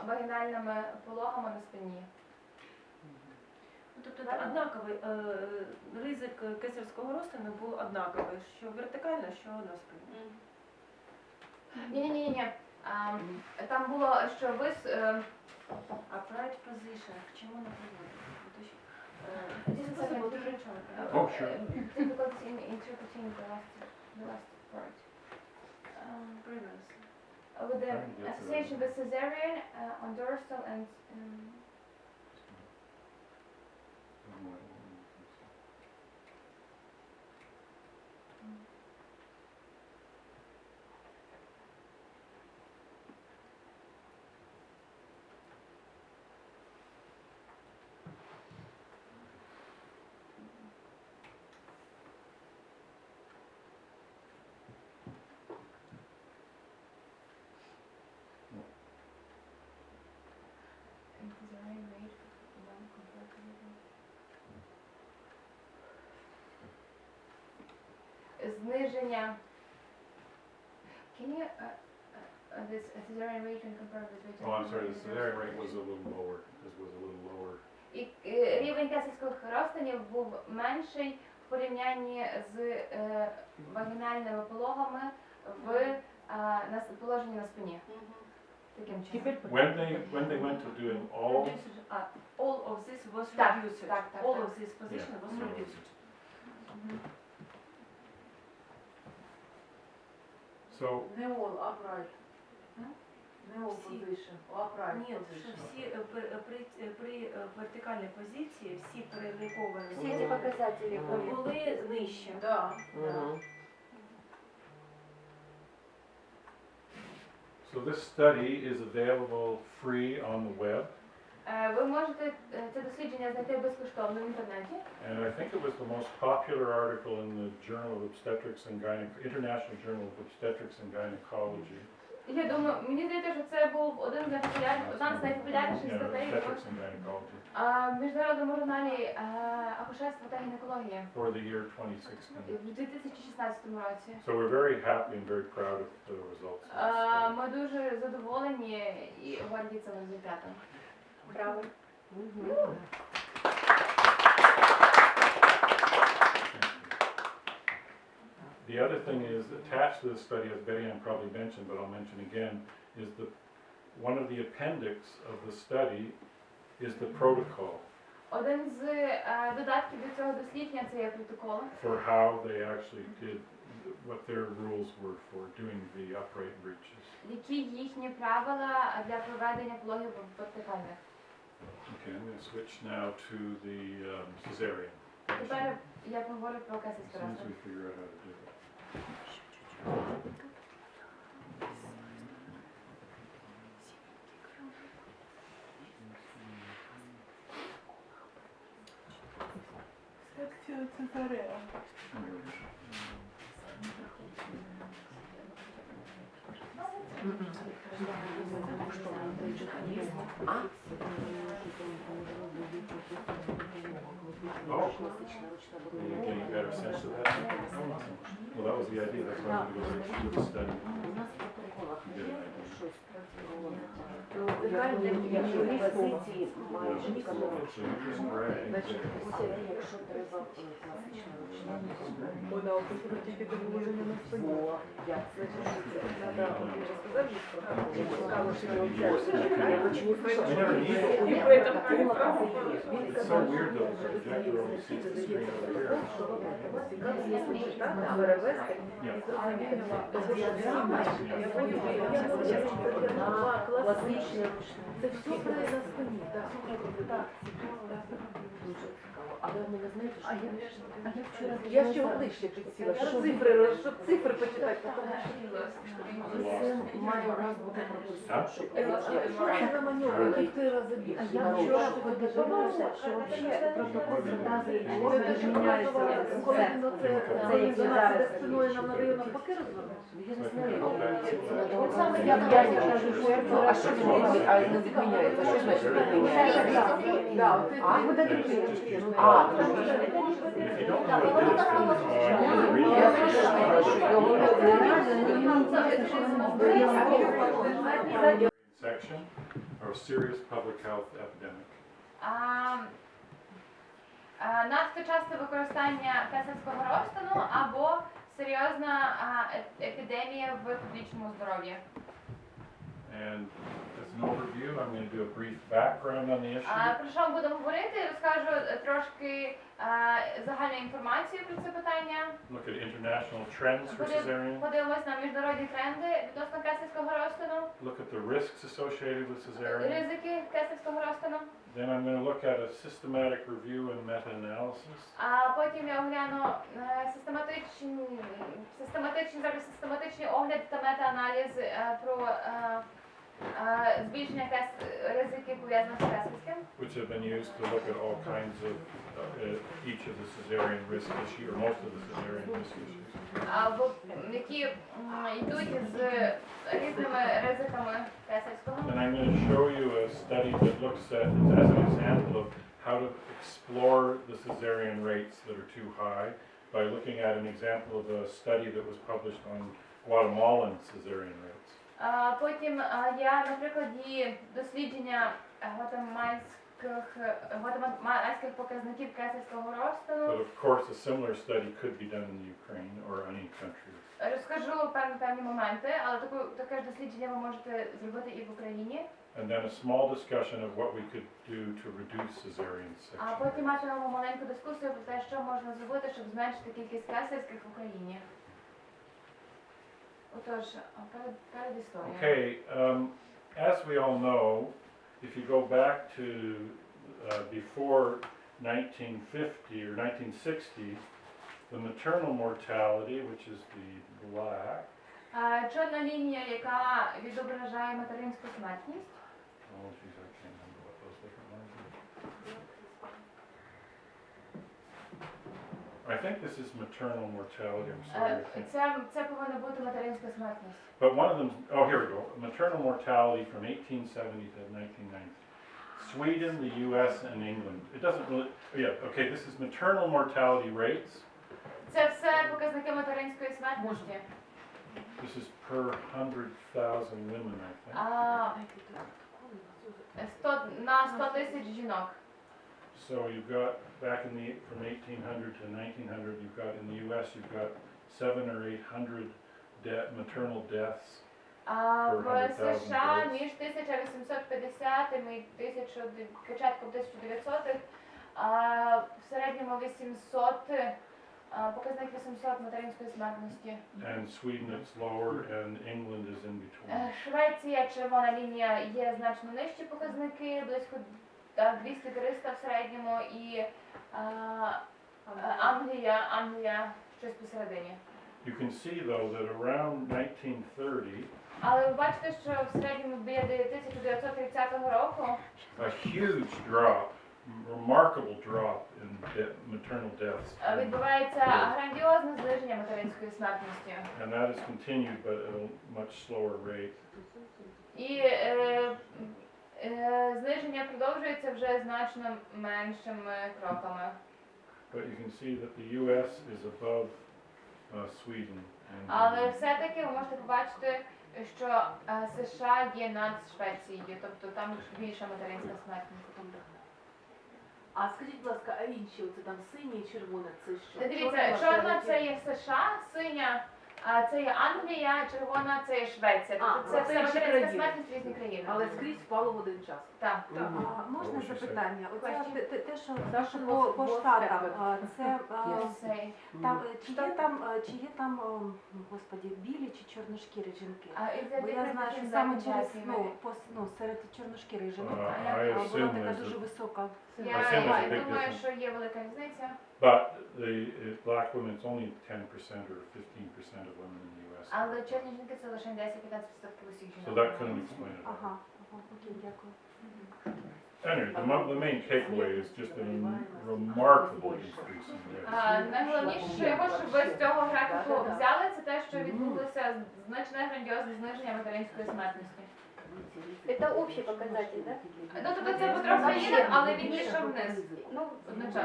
вагінальними пологами на спині. Ну, тобто однаковий ризик кесарського розтину був однаковий, що вертикально, що на спині. Ні. Там було, що ви Upright position, к чому не приводить? Oh, sure. difficulty in interpreting the last part. Previously. With the Trying to get to association with cesarean on dorsal and cesarean rate when compared to зниження. Can you this cesarean rate when compared with Oh, I'm sorry, the cesarean rate was a little lower. This was a little lower. І рівень кесарських розтинів був менший в порівнянні з вагінальними пологами в положенні на спині. Таким чином. When they went to doing all, All of this was Так, reduced. так. All of this position was Yeah. reduced. so Не all upright. Не all Всі. position. Upright Ні, що position. всі при вертикальній позиції всі переліковані Все эти показатели были. були нижче. Да, да. So this study is available free on the web, Ви можете це дослідження знайти безкоштовно в інтернеті. and I think it was the most popular article in the Journal of Obstetrics and International Journal of Obstetrics and Gynecology. Я думаю, мені здається, що це був одна з найпопулярніших Yeah, статей Obstetrics and Gynecology в міжнародному журналі акушерства та гінекології for the year 2016. в 2016 році. So we're very happy and very proud of the results. of this study. Ми дуже задоволені і горді цим результатом. Браво. The other thing is attached to the study, as Betty Ann probably mentioned, but I'll mention again, is one of the appendix of the study is the protocol Один з додатків до цього дослідження це є протокол, for how they actually did, what their rules were for doing the upright breaches. які їхні правила для проведення пологів вертикальних. Okay, I'm going to switch now to the cesarean. Тепер я поговорю про As кесарський soon as we розтин. figure out how to do it. Секція цезарея. Oh, you're getting a better sense of that? Well, that was the idea, that's why I'm going to go through the study. Get an idea. Якщо позиції Yeah, маєш so you just drag, якщо треба класична ручна. Вона описувати епідеміологію на спині. Бо як це Треба розказати, що цікаво, що ви я очень не слышала, I never need it. І в этом It's so weird though, the projector only sees the screen over here. перевести Yeah. і зрозуміло, я поняла, класична ручна. це все при на спині, так. Дуже цікаво. Але ви не знаєте, що Я ще обличчя підсіла, щоб цифри почитати. це має у нас бути прописано. Що? Що це за маневр, який ти розобіг? А я вчора подивилася, що взагалі протокол фантазії не зміняється. Коли він оце як до нас зараз. іде спиною, нам надає навпаки розвернутися. Я не знаю. От саме Я я кажу, що а що не відміняється? Що значить відміняється? Да, от А, ти буде There's just А, all the- If you don't know what it is, then read Я it. Section of serious public health epidemic. Надто часте використання кесарського розтину або серйозна епідемія в публічному здоров'ї. And as an overview, I'm going to do a brief background on the issue. Про що ми будемо говорити? Розкажу трошки загальну інформацію про це питання. Look at international trends for cesarean. Подивимось на міжнародні тренди відносно кесарського розтину, Look at the risks associated with cesarean. ризики кесарського розтину. Then I'm going to look at a systematic review and meta-analysis. А потім я огляну систематичний огляд та мета-аналіз про збільшення ризиків пов'язаних з кесарським. Which have been used to look at all kinds of each of the cesarean risk issues, or most of the cesarean risk issues. Які йдуть з різними ризиками кесарського. And I'm going to show you a study that looks at, as an example of how to explore the cesarean rates that are too high by looking at an example of a study that was published on Guatemalan cesarean rates. Потім я на прикладі дослідження гватемальських показників кесарського But розтину of course, a similar study could be done in Ukraine or any country. розкажу певні моменти, але таке ж дослідження ви можете зробити і в Україні. And then a small discussion of what we could do to reduce cesarean А section. потім матимемо маленьку дискусію про те, що можна зробити, щоб зменшити кількість кесарських в Україні. Отож, перед історією. Okay, as we all know, if you go back to before 1950 or 1960, the maternal mortality, which is the black. Чорна лінія, яка відображає материнську смертність. Oh, geez, I can't remember what those different ones are. I think this is maternal mortality, I'm sorry. I think. Це повинна бути материнська смертність. But one of them, oh, here we go. Maternal mortality from 1870 to 1990. Sweden, the US, and England. It doesn't really, yeah, okay, this is maternal mortality rates. Це все показники материнської смертності. This is per 100,000 women, I think. На 100 тисяч жінок. So you've got, back in the, from 1800 to 1900, you've got, in the US, you've got 700 or 800 maternal deaths. В США між 1850 і початком 1900-х в середньому 800, показник 800 материнської смертності. And Sweden it's lower, and England is in between. Швеція, червона лінія, є значно нижчі показники, близько 200-300 в середньому, і Англія щось посередині. You can see though that around 1930, Але ви бачите, що в середньому біля 1930 року a huge drop, remarkable drop in maternal deaths. відбувається грандіозне зниження материнської смертності. And that has continued, but at a much slower rate. І зниження продовжується вже значно меншими кроками. But you can see that the US is above Sweden. Але все-таки ви можете побачити, що США є над Швецією, тобто там більша материнська смертність. А скажіть, будь ласка, а інші, оце там сині і червоне, це що? Дивіться, чорна це є США, синя це є Англія, червона це є Швеція. Тобто це це все інші материнська країни. смертність різні країни. Але скрізь впало в один час. Так. А можна Що запитання? Оце те, що Саша, по штатам, це Цей. там чи є там, господі, білі чи чорношкірі жінки? Бо я знаю, що саме через серед чорношкірих жінок I була assume така there's дуже a, висока. Я Це може big думаю, difference. що є велика різниця. but the black women, it's only 10% or 15% of women in the US. Але чорні жінки це лише 10-15% усіх So жінок. that couldn't explain it. Ага, окей, дякую. Anyway, the main takeaway is just a remarkable increase in deaths. Найголовніше, що його, щоб ви з цього графіку взяли, це те, що відбулося значне грандіозне зниження материнської смертності. Это общий показатель, да? Ну, тобто це потроху є, але він пішов вниз. Ну, Одночасно.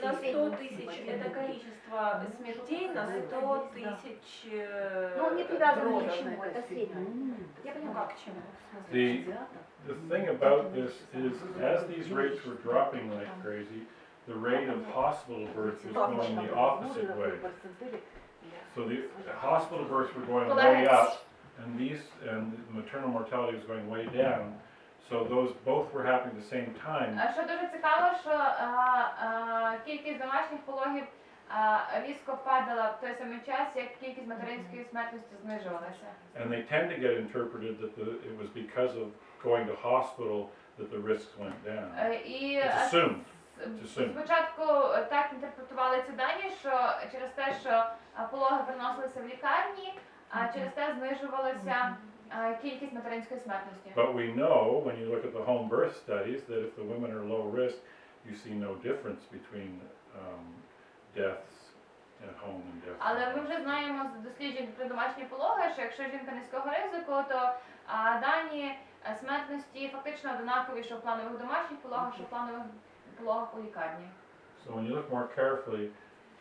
На 100 тысяч это количество смертей на 100 тысяч ну, он не привязан ни к родов. чему, это средний. Я Ну понимаю. как к чему? В смысле? The thing about this is, as these rates were dropping like crazy, the rate of hospital births was going the opposite way. So the hospital births were going way up, and the maternal mortality was going way down. So those both were happening at the same time. Що дуже цікаво, що кількість домашніх пологів різко падала в той самий час, як кількість материнської смертності знижувалася. And they tend to get interpreted that it was because of going to hospital that the risks went down. І It's assumed. It's assumed. спочатку так інтерпретували ці дані, що через те, що пологи переносилися в лікарні, а через те знижувалася кількість материнської смертності. But we know, when you look at the home birth studies, that if the women are low risk, you see no difference between deaths at home and deaths. Але ми вже знаємо з досліджень про домашні пологи, що якщо жінка низького ризику, то дані смертності фактично однакові, що в планових домашніх пологах, що в планових пологах у лікарні. So when you look more carefully,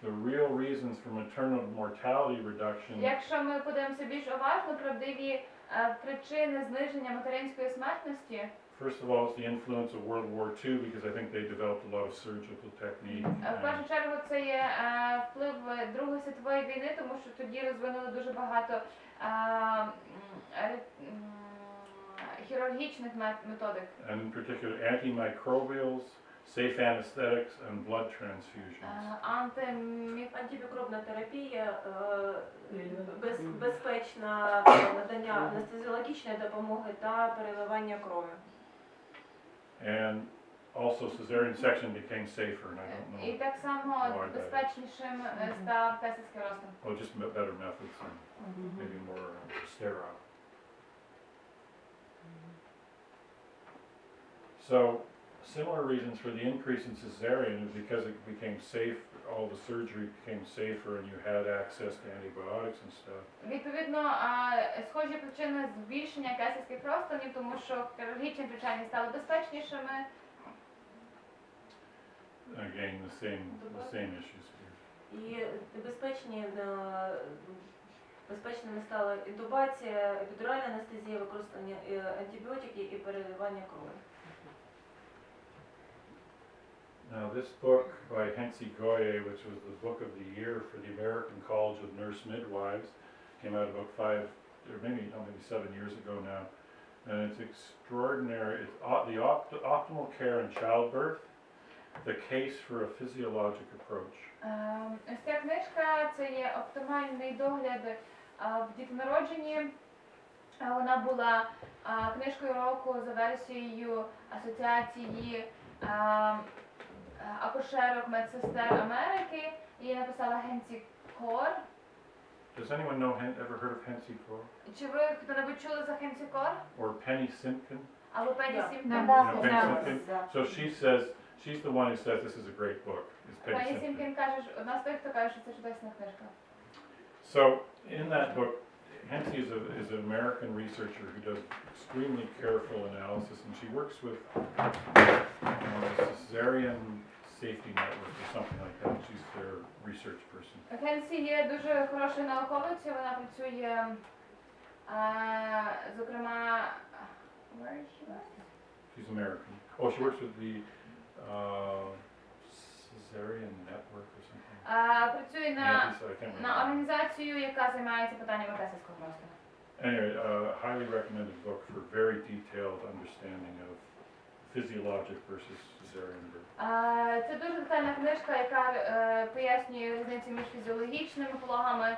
the real reasons for maternal mortality reduction Якщо ми подивимося більш уважно, правдиві причини зниження материнської смертності, first of all, it's the influence of World War II, because I think they developed a lot of surgical technique. в першу чергу це є вплив Другої світової війни, тому що тоді розвинули дуже багато хірургічних методик. And in particular, antimicrobials, safe anesthetics, and blood transfusions. Антимікробна терапія, безпечна надання анестезіологічної допомоги та переливання крові. And also cesarean section became safer, and I don't І know. так само безпечнішим став кесарський розтин. Well, just better methods and maybe more sterile. So, similar reasons for the increase in cesarean is because it became safe, all the surgery became safer, and you had access to antibiotics and stuff. Відповідно, схожі причини збільшення кесарських розтинів, тому що хірургічні втручання стали безпечнішими. Again, the same issues here. І безпечними стала інтубація, епідуральна анестезія, використання антибіотиків і переливання крові. Now, this book by Hensi Goye, which was the book of the year for the American College of Nurse Midwives, came out about 7 years ago now, and it's extraordinary. It's the optimal care in childbirth, the case for a physiologic approach. Ось ця книжка – це є оптимальний догляд в дітонародженні. Вона була книжкою року за версією Асоціації акушерок медсестер Америки. Її написала Генсі Кор. Does anyone ever heard of Hensi Goye? Чи ви хто-небудь чули за Генсі Кор? Or Penny Simpkin? Або Пенні Сімпкін? Да. You know Penny Simpkin? So she's the one who says this is a great book. It's Penny Пенні Simpkin. Сімпкін каже, одна з тих, хто каже, що це чудесна книжка. So, in that book, Hensi is an American researcher who does extremely careful analysis, and she works with cesarean safety network or something like that. She's their research person. Генсі є дуже хорошою науковицею, вона працює, зокрема, where is she? She's American. Oh, she works with the cesarean network or something. Працює I can't на remember. організацію, яка займається питаннями кесарського розтину. Anyway, highly recommended book for very detailed understanding of physiologic versus cesarean birth. Це дуже детальна книжка, яка пояснює різницю між фізіологічними пологами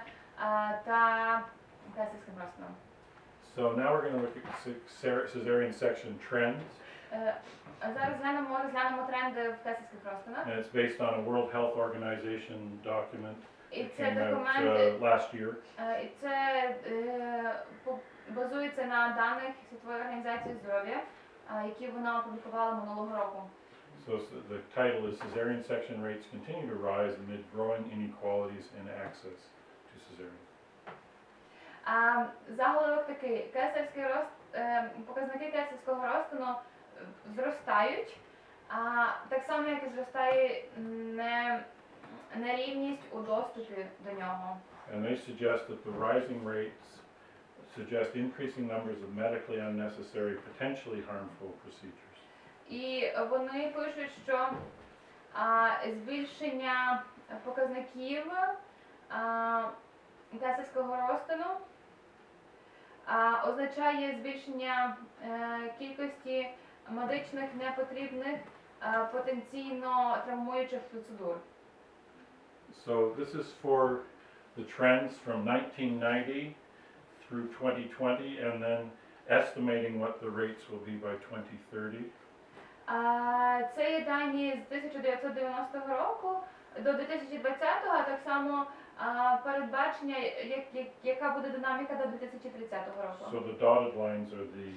та кесарським розтином. So now we're going to look at cesarean section trends, Зараз розглянемо тренди в кесарських розтинах. and it's based on a World Health Organization document І that це came out документ, last year. і це базується на даних Світової організації здоров'я, які вона опублікувала минулого року. So the title is Cesarean Section Rates Continue to Rise Amid Growing Inequalities in Access to Cesarean. Заголовок такий: показники кесарського розтину зростають, так само, як і зростає нерівність у доступі до нього. And they suggest that the rising rates suggest increasing numbers of medically unnecessary, potentially harmful procedures. І вони пишуть, що збільшення показників кесарського розтину означає збільшення кількості медичних непотрібних, потенційно травмуючих процедур. So this is for the trends from 1990 through 2020, and then estimating what the rates will be by 2030. Це є дані з 1990 року до 2020-го, а так само передбачення, яка буде динаміка до 2030 року. So the dotted lines are the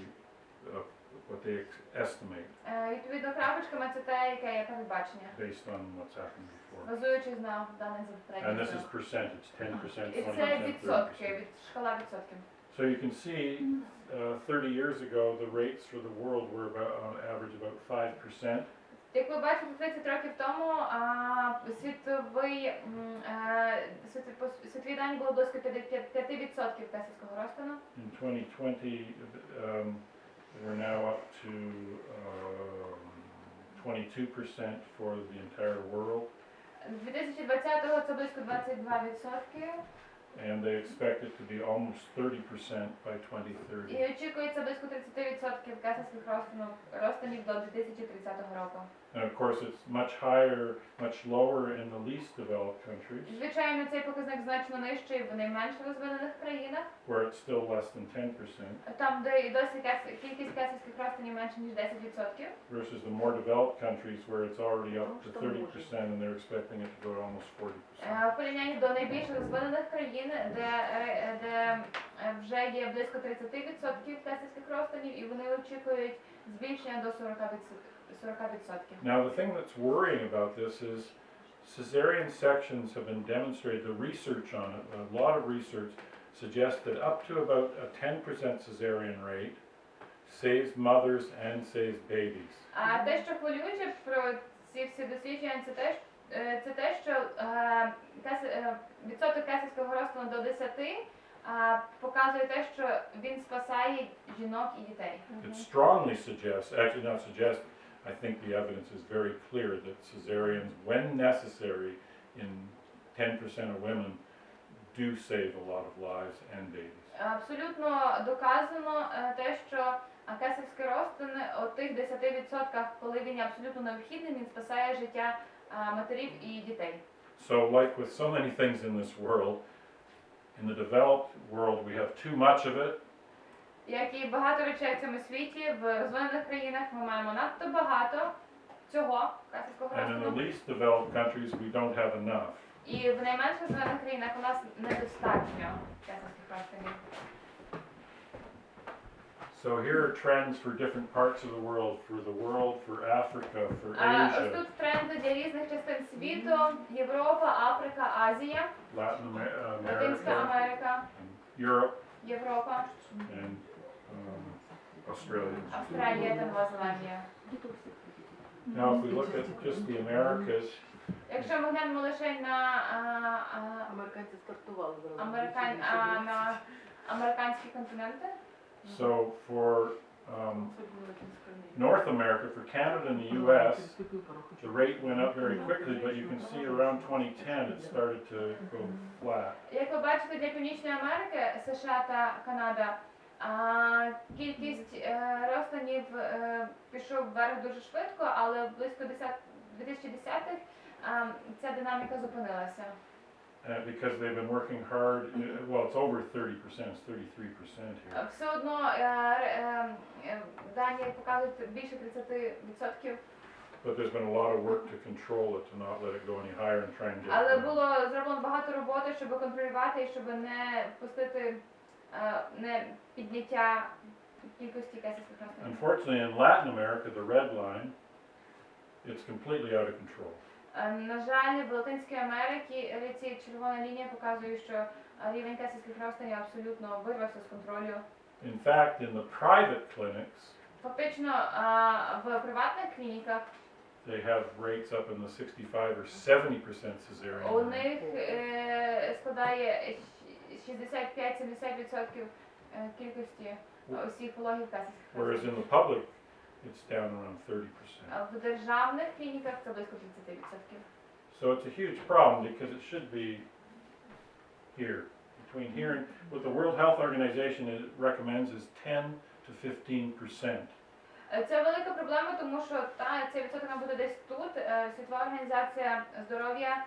what they estimate Відповідно, крапочками це те, яке є передбачення, based on what's happened before. базуючись на даних за And this is попередніх. percentage, 10%, І 20%, це 30%. відсотки, шкала відсотків. So you can see, 30 years ago, the rates for the world were about, on average, about 5%. Як ви бачите, 30 років тому світові дані було близько 5% кесарського розтину. In 2020, we're now up to 22% for the entire world, 2020-го це близько 22%. and they expect it to be almost 30% by 2030. І очікується близько 30% кесарських розтинів до 2030 року. And of course, it's much higher, much lower in the least developed countries, Звичайно, цей показник значно нижчий в найменш розвинених країнах, where it's still less than 10%, там, де і досі кількість кесарських розтинів менше, ніж 10%. versus the more developed countries, where it's already up to 30%, and they're expecting it to go to almost 40%. В порівнянні до найбільш розвинених країн, де вже є близько 30% кесарських розтинів, і вони очікують збільшення до 40%. Now, the thing that's worrying about this is cesarean sections have been demonstrated, the research on it, a lot of research suggests that up to about a 10% cesarean rate saves mothers and saves babies. А те, що хвилююче про ці всі дослідження, це те, що відсоток кесарського розтину до 10 показує те, що він спасає жінок і дітей. It strongly suggests, actually not suggests, I think the evidence is very clear that cesareans, when necessary, in 10% of women, do save a lot of lives and babies. Абсолютно доказано те, що кесарський розтин у тих 10%, коли він є абсолютно необхідним, він спасає життя матерів і дітей. So like with so many things in this world, in the developed world we have too much of it, Як і багато речей в цьому світі, в розвинених країнах ми маємо надто багато цього кесарського and in the розтину. least developed countries we don't have enough. І в найменш розвинених країнах у нас недостатньо кесарських розтинів. So here are trends for different parts of the world, for Africa, for Ось Asia, тут тренди для різних частин світу: Європа, Африка, Азія, Latin Латинська America, Америка, and Europe, Європа, and Australia. Австралія та Нова Зеландія. Now if we look at just the Americas, Якщо ми глянемо лише на Американці стартували зразу. на американські континенти, so for North America, for Canada and the US, the rate went up very quickly, but you can see around 2010 it started to go flat. як ви бачите, для Північної Америки, США та Канада, кількість розтинів пішов вверх дуже швидко, але близько 2010-х ця динаміка зупинилася. Because they've been working hard, well, it's over 30%, it's 33% here. Все одно дані показують більше 30%, But there's been a lot of work to control it, to not let it go any higher and try and get але it down. було зроблено багато роботи, щоб контролювати і щоб не впустити не підняття кількості кесарських розтинів. Unfortunately, in Latin America, the red line, it's completely out of control. На жаль, в Латинській Америці червона лінія показує, що рівень кесарських розтинів абсолютно вирвався з контролю. In fact, in the private clinics, Фактично, в приватних клініках they have rates up in the 65 or 70% cesarean у rate. них складає 65-70% кількості усіх пологів кесарських Whereas розтинів. in the public, it's down around 30%. В державних клініках це близько 30%. So it's a huge problem because it should be here. Between here and what the World Health Organization recommends is 10 to 15%. Це велика проблема, тому що цей відсоток має бути десь тут. Світова організація здоров'я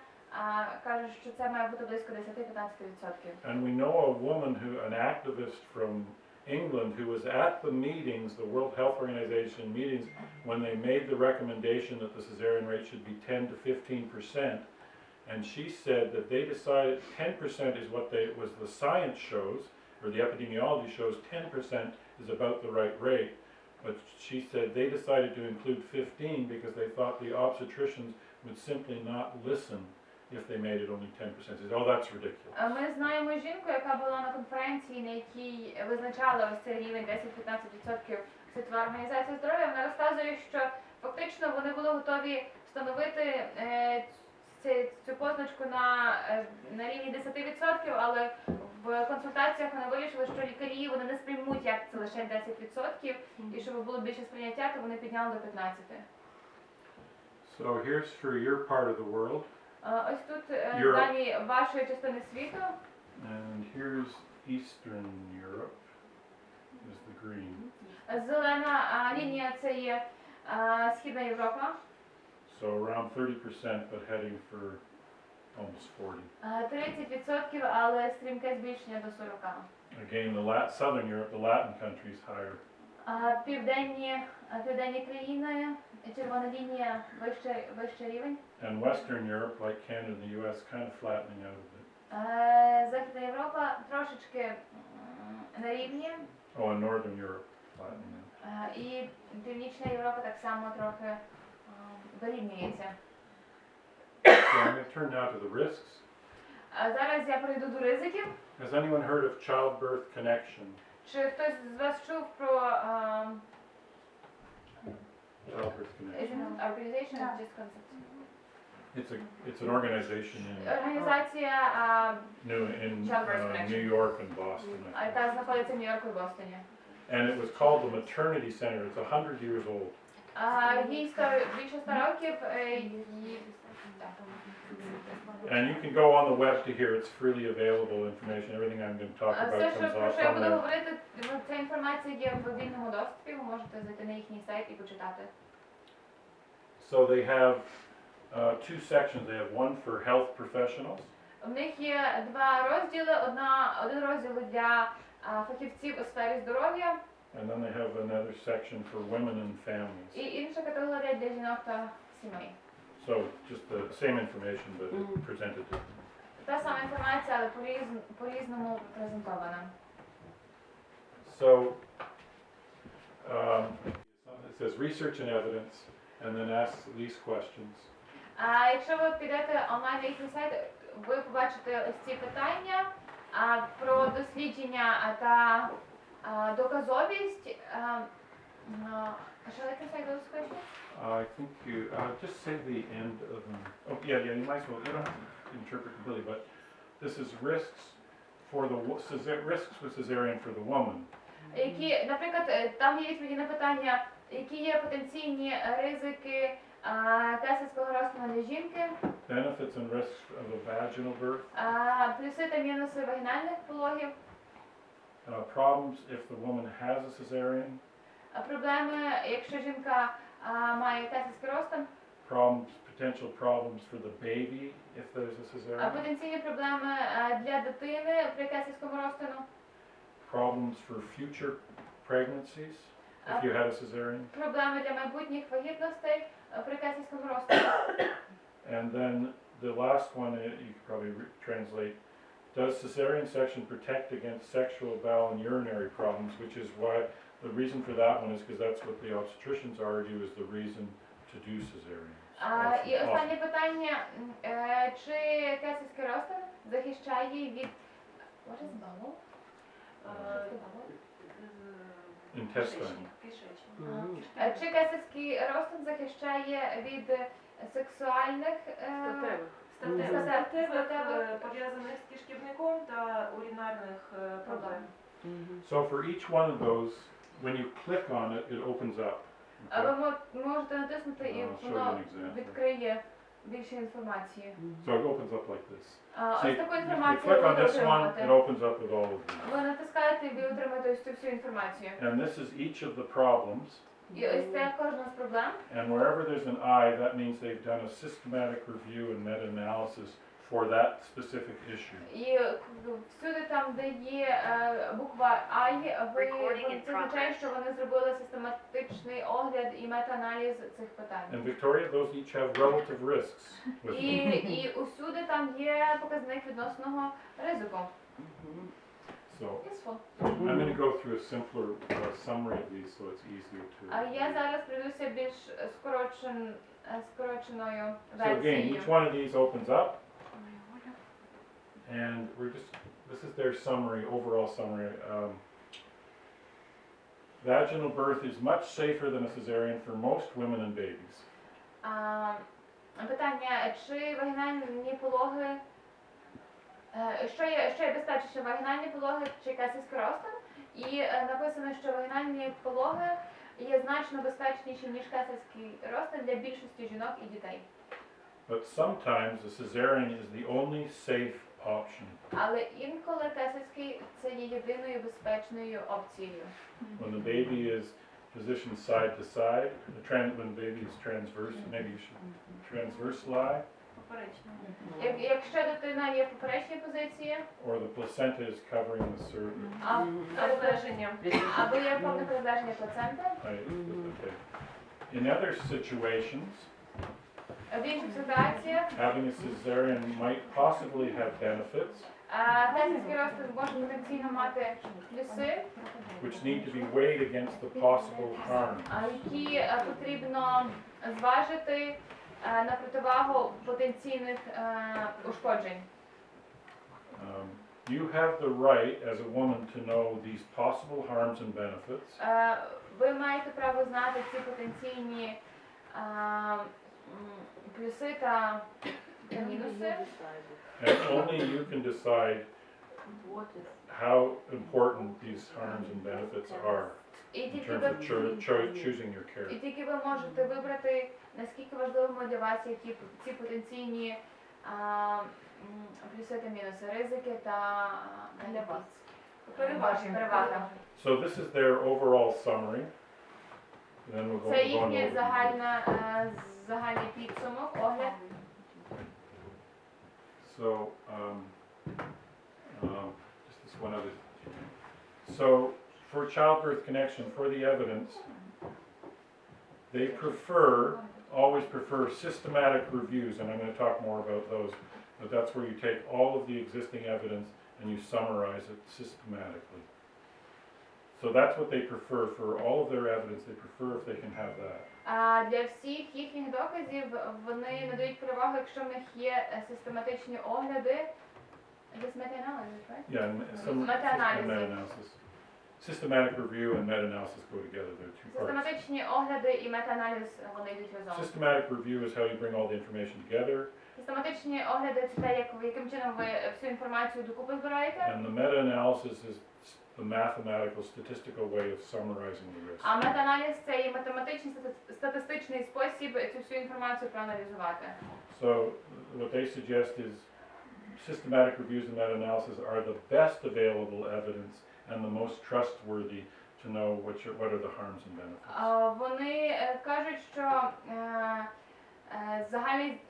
каже, що це має бути близько 10-15%. And we know a woman an activist from England who was at the meetings, the World Health Organization meetings, when they made the recommendation that the cesarean rate should be 10 to 15%. And she said that they decided 10% is what the science shows, or the epidemiology shows 10% is about the right rate. But she said they decided to include 15 because they thought the obstetricians would simply not listen if they made it only 10%. She said, oh, that's ridiculous. Ми знаємо жінку, яка була на конференції, на якій визначала ось цей рівень 10-15% Світова організація здоров'я. Вона розказує, що фактично вони були готові встановити цю позначку на рівні 10%, але в консультаціях вони вирішили, що лікарі вони не сприймуть, як це лише 10%, і щоб було більше сприйняття, то вони підняли до 15%. So here's for your part of the world. Ось тут дані вашої частини світу. And here's Eastern Europe, is the green. Зелена лінія – це є Східна Європа. So around 30%, but heading for almost 40. 30%, але стрімке збільшення до 40%. Again, Southern Europe, the Latin countries, higher. Південні країни, червона лінія, вищий рівень. And Western Europe, like Canada and the US, kind of flattening out a bit. Західна Європа трошечки на рівні. Oh, and Northern Europe, flattening out. І Північна Європа так само трохи вирівнюється. So I'm going to turn now to the risks. Зараз я перейду до ризиків. Has anyone heard of childbirth connection? Чи хтось з вас чув про Childbirth connection. organization of just concept? It's an organization Організація, in Childbirth connection. New York and Boston. I think. яка знаходиться в Нью-Йорку і Бостоні. And it was called the Maternity Center. It's 100 years old. Їй більше 100 років. And you can go on the web to hear. It's freely available information. Everything I'm going to talk about Все, comes про що off я on буду there. говорити, ця інформація є в вільному доступі, ви можете зайти на їхній сайт і почитати. So they have two sections. They have one for health professionals. В них є два розділи. Один розділ для фахівців у сфері здоров'я. And then they have another section for women and families. І інша категорія для жінок та сімей. So just the same information, but presented differently. Та сама інформація, але по-різному презентована. So it says research and evidence, and then asks these questions. Якщо ви підете онлайн на їхній сайт, ви побачите ось ці питання про дослідження та доказовість. Shall I say those questions? I think you just say the end of them. Oh, yeah, you might as well. You don't have to interpret completely, but this is risks with cesarean for the woman. Які, наприклад, там є відповіді на питання, які є потенційні ризики кесарського розтину для жінки, Benefits and risks of a vaginal birth. Плюси та мінуси вагінальних пологів, Problems if the woman has a cesarean. проблеми, якщо жінка має кесарський розтин, Potential problems for the baby if there's a cesarean. потенційні проблеми для дитини при кесарському розтину, Problems for future pregnancies if you had a cesarean. проблеми для майбутніх вагітностей при кесарському розтину. And then the last one, you could probably translate, does cesarean section protect against sexual, bowel, and urinary problems, which is why the reason for that one is because that's what the obstetricians argue is the reason to do cesareans. І останнє питання, чи кесарський розтин захищає від... What is bubble? Intestine. Кишечник. Чи кесарський розтин захищає від сексуальних Статевих пов'язаних з кишківником та урінарних проблем. So for each one of those, when you click on it, it opens up. Ви Okay? можете натиснути і I'll show you воно an example. відкриє більше інформації. So it opens up like this. Ось See, таку if you інформацію click ви on будете this one, it отримувати. opens up with all of these. Ви натискаєте і ви отримаєте ось цю всю інформацію. And this is each of the problems. І ось це кожна з проблем. And wherever there's an I, that means they've done a systematic review and meta-analysis for that specific issue. І всюди там, де є буква I, це означає, що вони зробили систематичний огляд і мета-аналіз цих питань. And Victoria, those each have relative risks with them. І усюди там є показник відносного ризику. So Useful. I'm going to go through a simpler summary of these so it's easier А to... я зараз пройдуся більш скороченою So again, версією. each one of these opens up. And this is their summary, overall summary. Vaginal birth is much safer than a cesarean for most women and babies. Питання, чи вагінальні пологи, що є безпечніше, вагінальні пологи чи кесарський розтин? І написано, що вагінальні пологи є значно безпечніші, ніж кесарський розтин для більшості жінок і дітей. But sometimes a cesarean is the only safe option. Але інколи кесарський це є єдиною безпечною опцією. When the baby is positioned side to side, when the baby is transverse, maybe you should transverse lie, Поперечно. Якщо дитина є в поперечній позиції, or the placenta is covering the cervix. Обмеження. або є повне переверження плаценти, Okay. In other situations, в інших ситуаціях having a cesarean might possibly have benefits, кесарський розтин може потенційно мати плюси, which need to be weighed against the possible harm. які потрібно зважити на противагу потенційних ушкоджень. You have the right as a woman to know these possible harms and benefits, Ви маєте право знати ці потенційні плюси та мінуси. and only you can decide how important these harms and benefits are І in тільки terms ви of choosing your care. І тільки ви можете вибрати, наскільки важливими для вас є ці потенційні плюси та мінуси, ризики та для вас. Перевага. So this is their overall summary. And then we'll go Це on їхній over. загальний підсумок, огляд. So, just this one other. So, for childbirth connection, for the evidence, they always prefer systematic reviews, and I'm going to talk more about those, but that's where you take all of the existing evidence and you summarize it systematically. So that's what they prefer for all of their evidence. They prefer if they can have that. Для всіх їхніх доказів вони надають перевагу, якщо в них є систематичні огляди. This meta-analysis, right? Yeah, and some Meta-analysis. meta-analysis. Systematic review and meta-analysis go together. They're two parts. Систематичні огляди і мета-аналіз, вони йдуть разом. Systematic review is how you bring all the information together, Систематичні огляди це те, яким чином ви всю інформацію докупи збираєте. and the meta-analysis is the mathematical, statistical way of summarizing the risk. А мета-аналіз це є математичний статистичний спосіб цю всю інформацію проаналізувати. So what they suggest is systematic reviews and meta-analysis are the best available evidence and the most trustworthy to know what are the harms and benefits. Вони кажуть, що загальний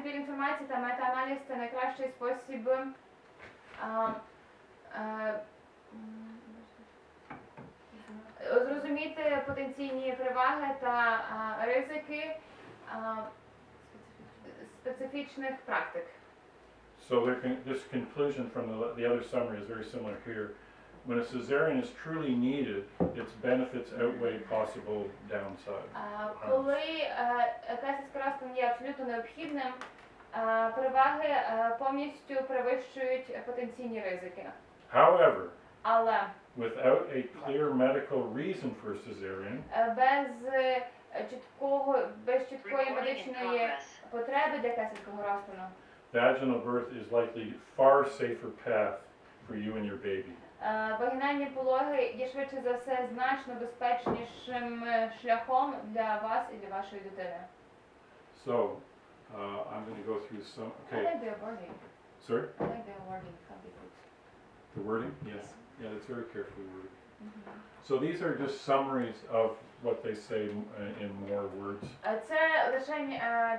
збір інформації та мета-аналіз це найкращий спосіб зрозуміти потенційні переваги та ризики специфічних практик. So this conclusion from the other summary is very similar here. when a cesarean is truly needed, its benefits outweigh possible downside. Коли кесарський розтин є абсолютно необхідним, переваги повністю перевищують потенційні ризики. However, Але without a clear medical reason for a cesarean, без чіткої медичної потреби для кесарського розтину, vaginal birth is likely far safer path for you and your baby. вагінальні пологи є швидше за все значно безпечнішим шляхом для вас і для вашої дитини. So, I'm going to go through some. I Okay, like the wording. sorry. I like the wording. How they put. The wording? Yes. Yeah, it's very carefully worded. So these are just summaries of what they say in more words. Це лише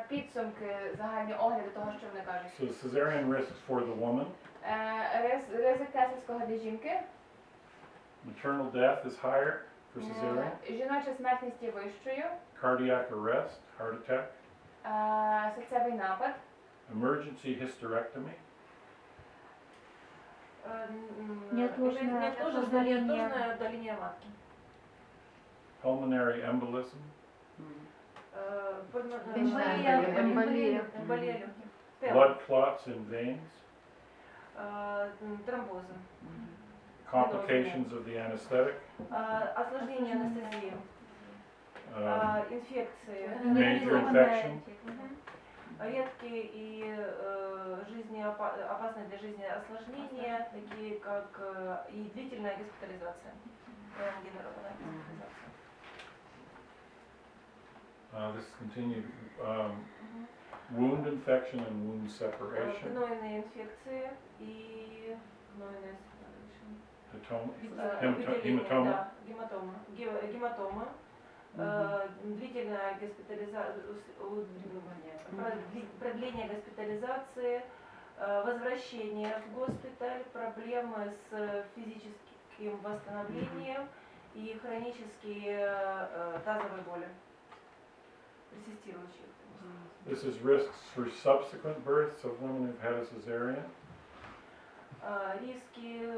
підсумки, загальні огляди того, що вони кажуть. So cesarean risks for the woman. Ризик кесарського для жінки. Maternal death is higher for cesarean. Жіноча смертність є вищою. Cardiac arrest, heart attack. Серцевий напад. Emergency hysterectomy. Неотложное удаление матки. Pulmonary embolism. Эмболия легких. Blood clots in veins. Тромбозы. Complications of the anesthetic. Осложнение анестезии. Инфекции. Major infection. Редкие и опасные для жизни осложнения, такие как и длительная госпитализация. Генеральная госпитализация. This is continued. Wound infection and wound separation. Гнойные инфекции и гнойная Hematoma. Гематома. Длительная госпитализация, продление госпитализации, возвращение в госпиталь, проблемы с физическим восстановлением и хронические тазовые боли, персистирующие. This is risks for subsequent births of women who've had a cesarean. Риски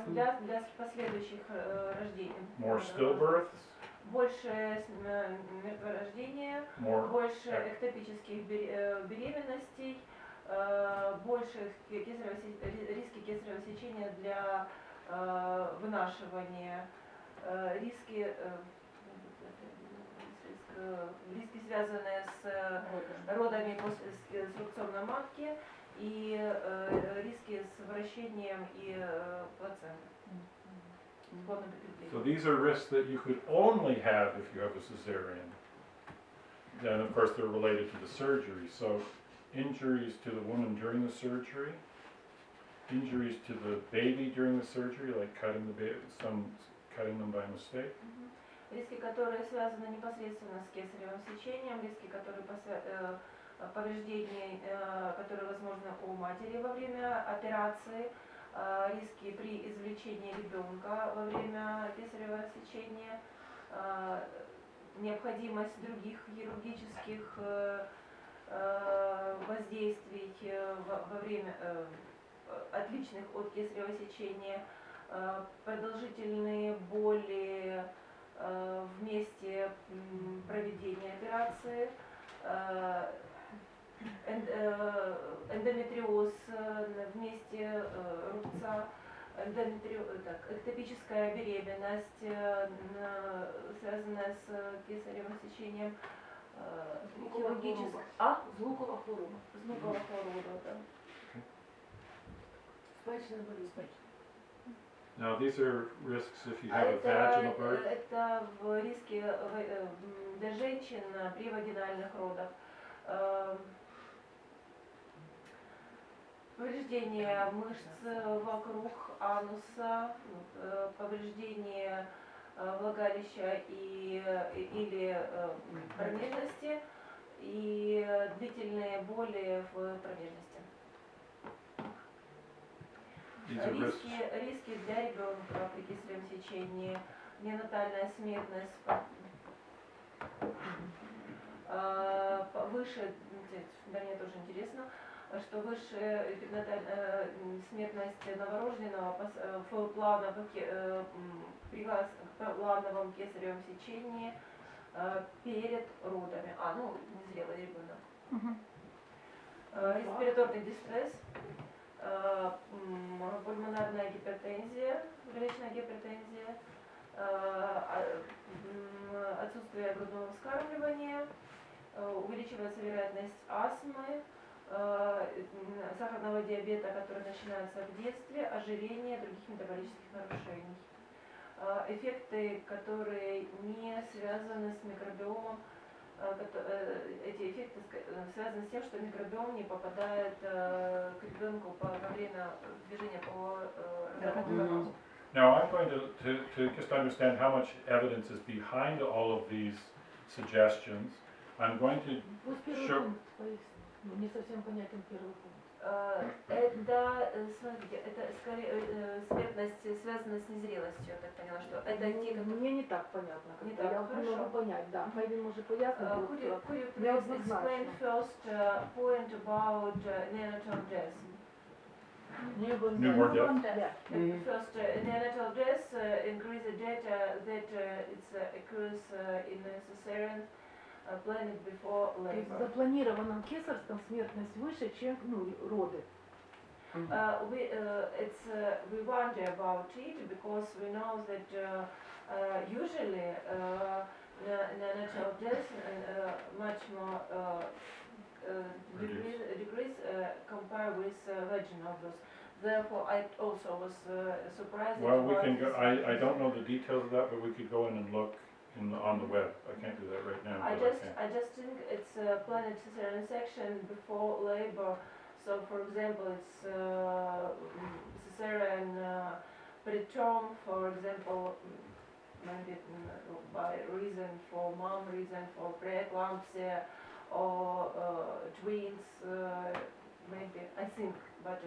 Для для последующих рождений. More stillbirths. Больше мертворождения, больше эктопических беременностей, больше риски кесарево сечения для вынашивания, риски, связанные с родами после срубцовной матки и риски с вращением и плацентой. So these are risks that you could only have if you have a cesarean. And of course they're related to the surgery. So injuries to the woman during the surgery, injuries to the baby during the surgery, like cutting them by mistake. Риски, которые связаны непосредственно с кесаревым сечением, риски, которые повреждения, которые возможны у матери во время операции, риски при извлечении ребенка во время кесаревого сечения, необходимость других хирургических воздействий во время отличных от кесаревого сечения, продолжительные боли в месте проведения операции, эндометриоз в месте рубца, эктопическая беременность, связанная с кесаревым сечением, хирургическая... Звукова хвороба. Звукова хвороба, да. Спечна болезнь. Now these are risks if you have a vaginal birth. Это риски для женщин при вагинальных родах. Повреждение мышц вокруг ануса, повреждение влагалища или промежности и длительные боли в промежности. Риски для ребенка при кесаревом сечении, неонатальная смертность, выше, да, мне тоже интересно, что выше смертность новорожденного в при плановом кесаревом сечении перед родами. Незрелый ребенок. Респираторный дистресс, пульмонарная гипертензия, первичная гипертензия, отсутствие грудного вскармливания, увеличивается вероятность астмы, сахарного диабета, который начинается в детстве, ожирения, других метаболических нарушений. Эффекты, которые не связаны с микробиомом, эти эффекты связаны с тем, что микробиом не попадает к ребенку во время движения по ротовому. Now I'm going to just understand how much evidence is behind all of these suggestions. I'm going to show... Не совсем понятен первый пункт. Это, смотрите, это скорее смертность связана с незрелостью, я так поняла, что это те, которые... Мне не так понятно, Не как так, я хорошо. могу понять, да. Хайвин может пояснить, Could you please explain first point about neonatal death? Newborn death. First, neonatal death increase the data that it occurs in a cesarean planned before То есть в labor. запланированном кесарском смертность выше, чем роды. We wonder about it because we know that usually neonatal death much more decrease compared with vaginal birth. Therefore, I also was surprised. Well, we can go, I don't know the details of that, but we could go in and look on the web. I can't do that right now. I but just think it's a planned cesarean section before labor. So, for example, it's cesarean preterm, for example, maybe by reason for mom, reason for preeclampsia, or twins, maybe, I think, but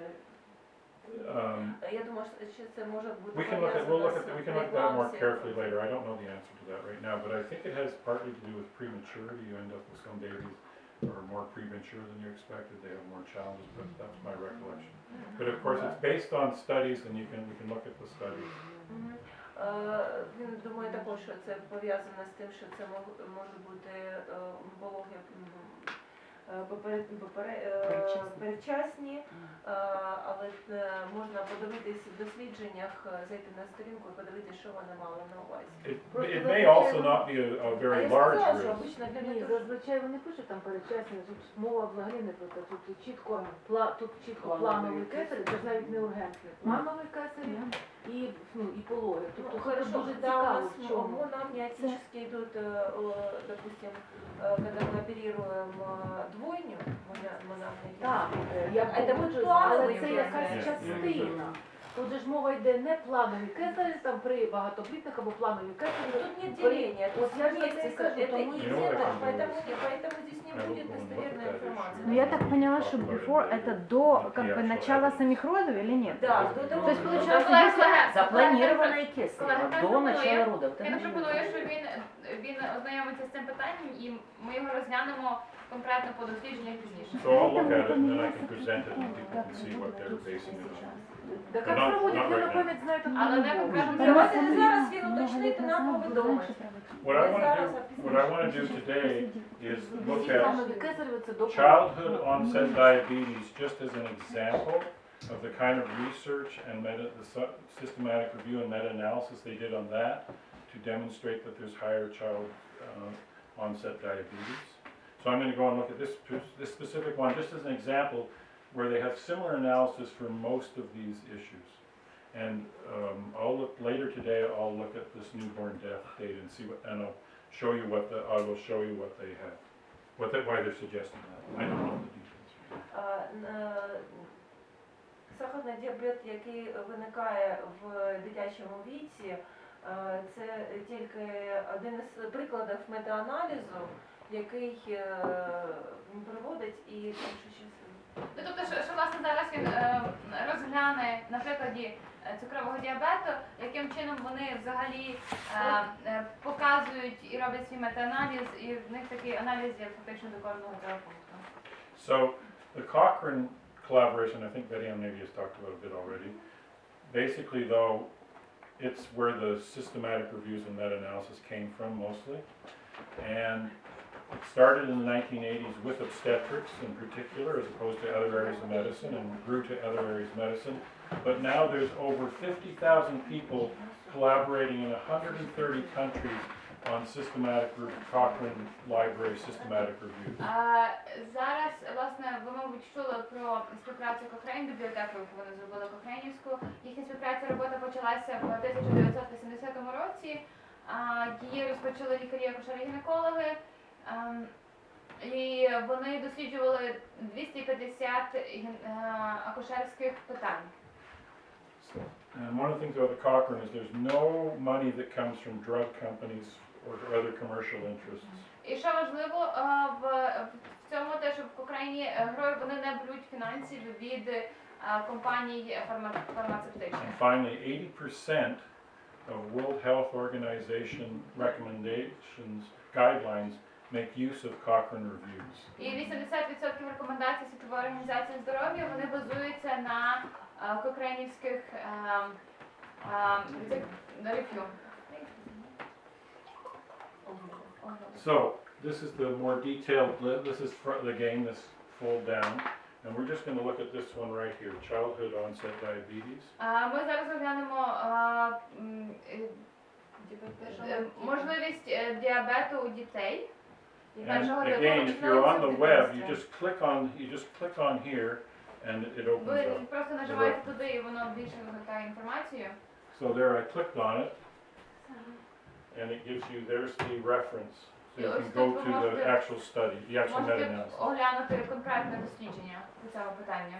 я думаю, що це може бути we'll look at that more carefully later. I don't know the answer to that right now, but I think it has partly to do with prematurity. You end up with some babies who are more premature than you expected. They have more challenges, but that's my recollection. But of course, it's based on studies, and we can look at the studies. Він думає також, що це пов'язано з тим, що це може бути пологи передчасні, але можна подивитись в дослідженнях, зайти на сторінку і подивитися, що вони мали на увазі. It may also not be a very large risk. Ні, зазвичай вони пишуть там передчасні, тут мова взагалі не про те, тут чітко плановий кесарь, це ж навіть не ургентний, плановий кесарь і пологи. Тобто це дуже цікаво, в чому. Нам неотически идут, допустим, когда мы оперируем двойню, Так, я погоджуюсь, але це якась частина. Тут же ж мова йде не планові кесарі, там при багатоплідних або планові кесарі. Тут нет деления, Вот я же это и скажу, это тому поэтому здесь не будет достоверной информации. Ну я так поняла, что before это до как бы начала самих родов или нет? Да, до того, То есть Колеги, получается, колеги, Запланированная кесарево Колега до пропонує- начала родов. Я не пропоную, що він ознайомиться з цим питанням і ми його розглянемо конкретно по дослідженнях пізніше. So I'll look at it, and then I can present it, and people can see what they're basing it on. Да як проводять, я на пам'ять знаю, так Але не не конкретно Давайте зараз він уточнити, нам повідомить. What I want to do today is look at планові кесарі, це до childhood onset diabetes just as an example of the kind of research and systematic review and meta-analysis they did on that to demonstrate that there's higher child onset diabetes. So I'm going to go and look at this specific one just as an example where they have similar analysis for most of these issues. And I'll look later today. I'll look at this newborn death data and see what, and I'll show you I will show you what they have, why they're suggesting that. I don't know the details. Сахарний діабет, який виникає в дитячому віці, це тільки один із прикладів метааналізу, який проводить і Ну, тобто, що власне зараз він розгляне на прикладі цукрового діабету, яким чином вони взагалі показують і роблять свій метааналіз, і в них такий аналіз є фактично до кожного цього пункту. So The Cochrane collaboration, I think Betty Ann maybe has talked about a bit already. Basically though, it's where the systematic reviews and meta-analysis came from mostly. And it started in the 1980s with obstetrics in particular, as opposed to other areas of medicine, and grew to other areas of medicine. But now there's over 50,000 people collaborating in 130 countries on systematic Cochrane Library systematic reviews. Зараз, власне, ви, мабуть, чули про співпрацю Cochrane бібліотекою, яку вони зробили Кохренівську. Їхня співпраця, робота почалася в 1980 році. Її розпочали лікарі-акушери-гінекологи. І вони досліджували 250 акушерських питань. And one of the things about the Cochrane is there's no money that comes from drug companies or other commercial interests. І що важливо в цьому, те, що в Кохрейні вони не беруть фінансів від компаній фармацевтичних. And finally, 80% of World Health Organization recommendations, guidelines, make use of Cochrane reviews. І 80% рекомендацій Світової організації здоров'я, вони базуються на кохренівських рев'ю. So, this is the more detailed, this is again this fold down, and we're just going to look at this one right here, childhood onset diabetes. Ми зараз розглянемо можливість діабету у дітей. And again, if you're on the web, you just click on here, and it opens Ви up. просто нажимаєте туди, і воно більше вигортає інформацію. So there, I clicked on it, and it gives you, there's the reference. So you can go to the actual study, the actual Можете meta-analysis. оглянути конкретне дослідження по цьому питанню.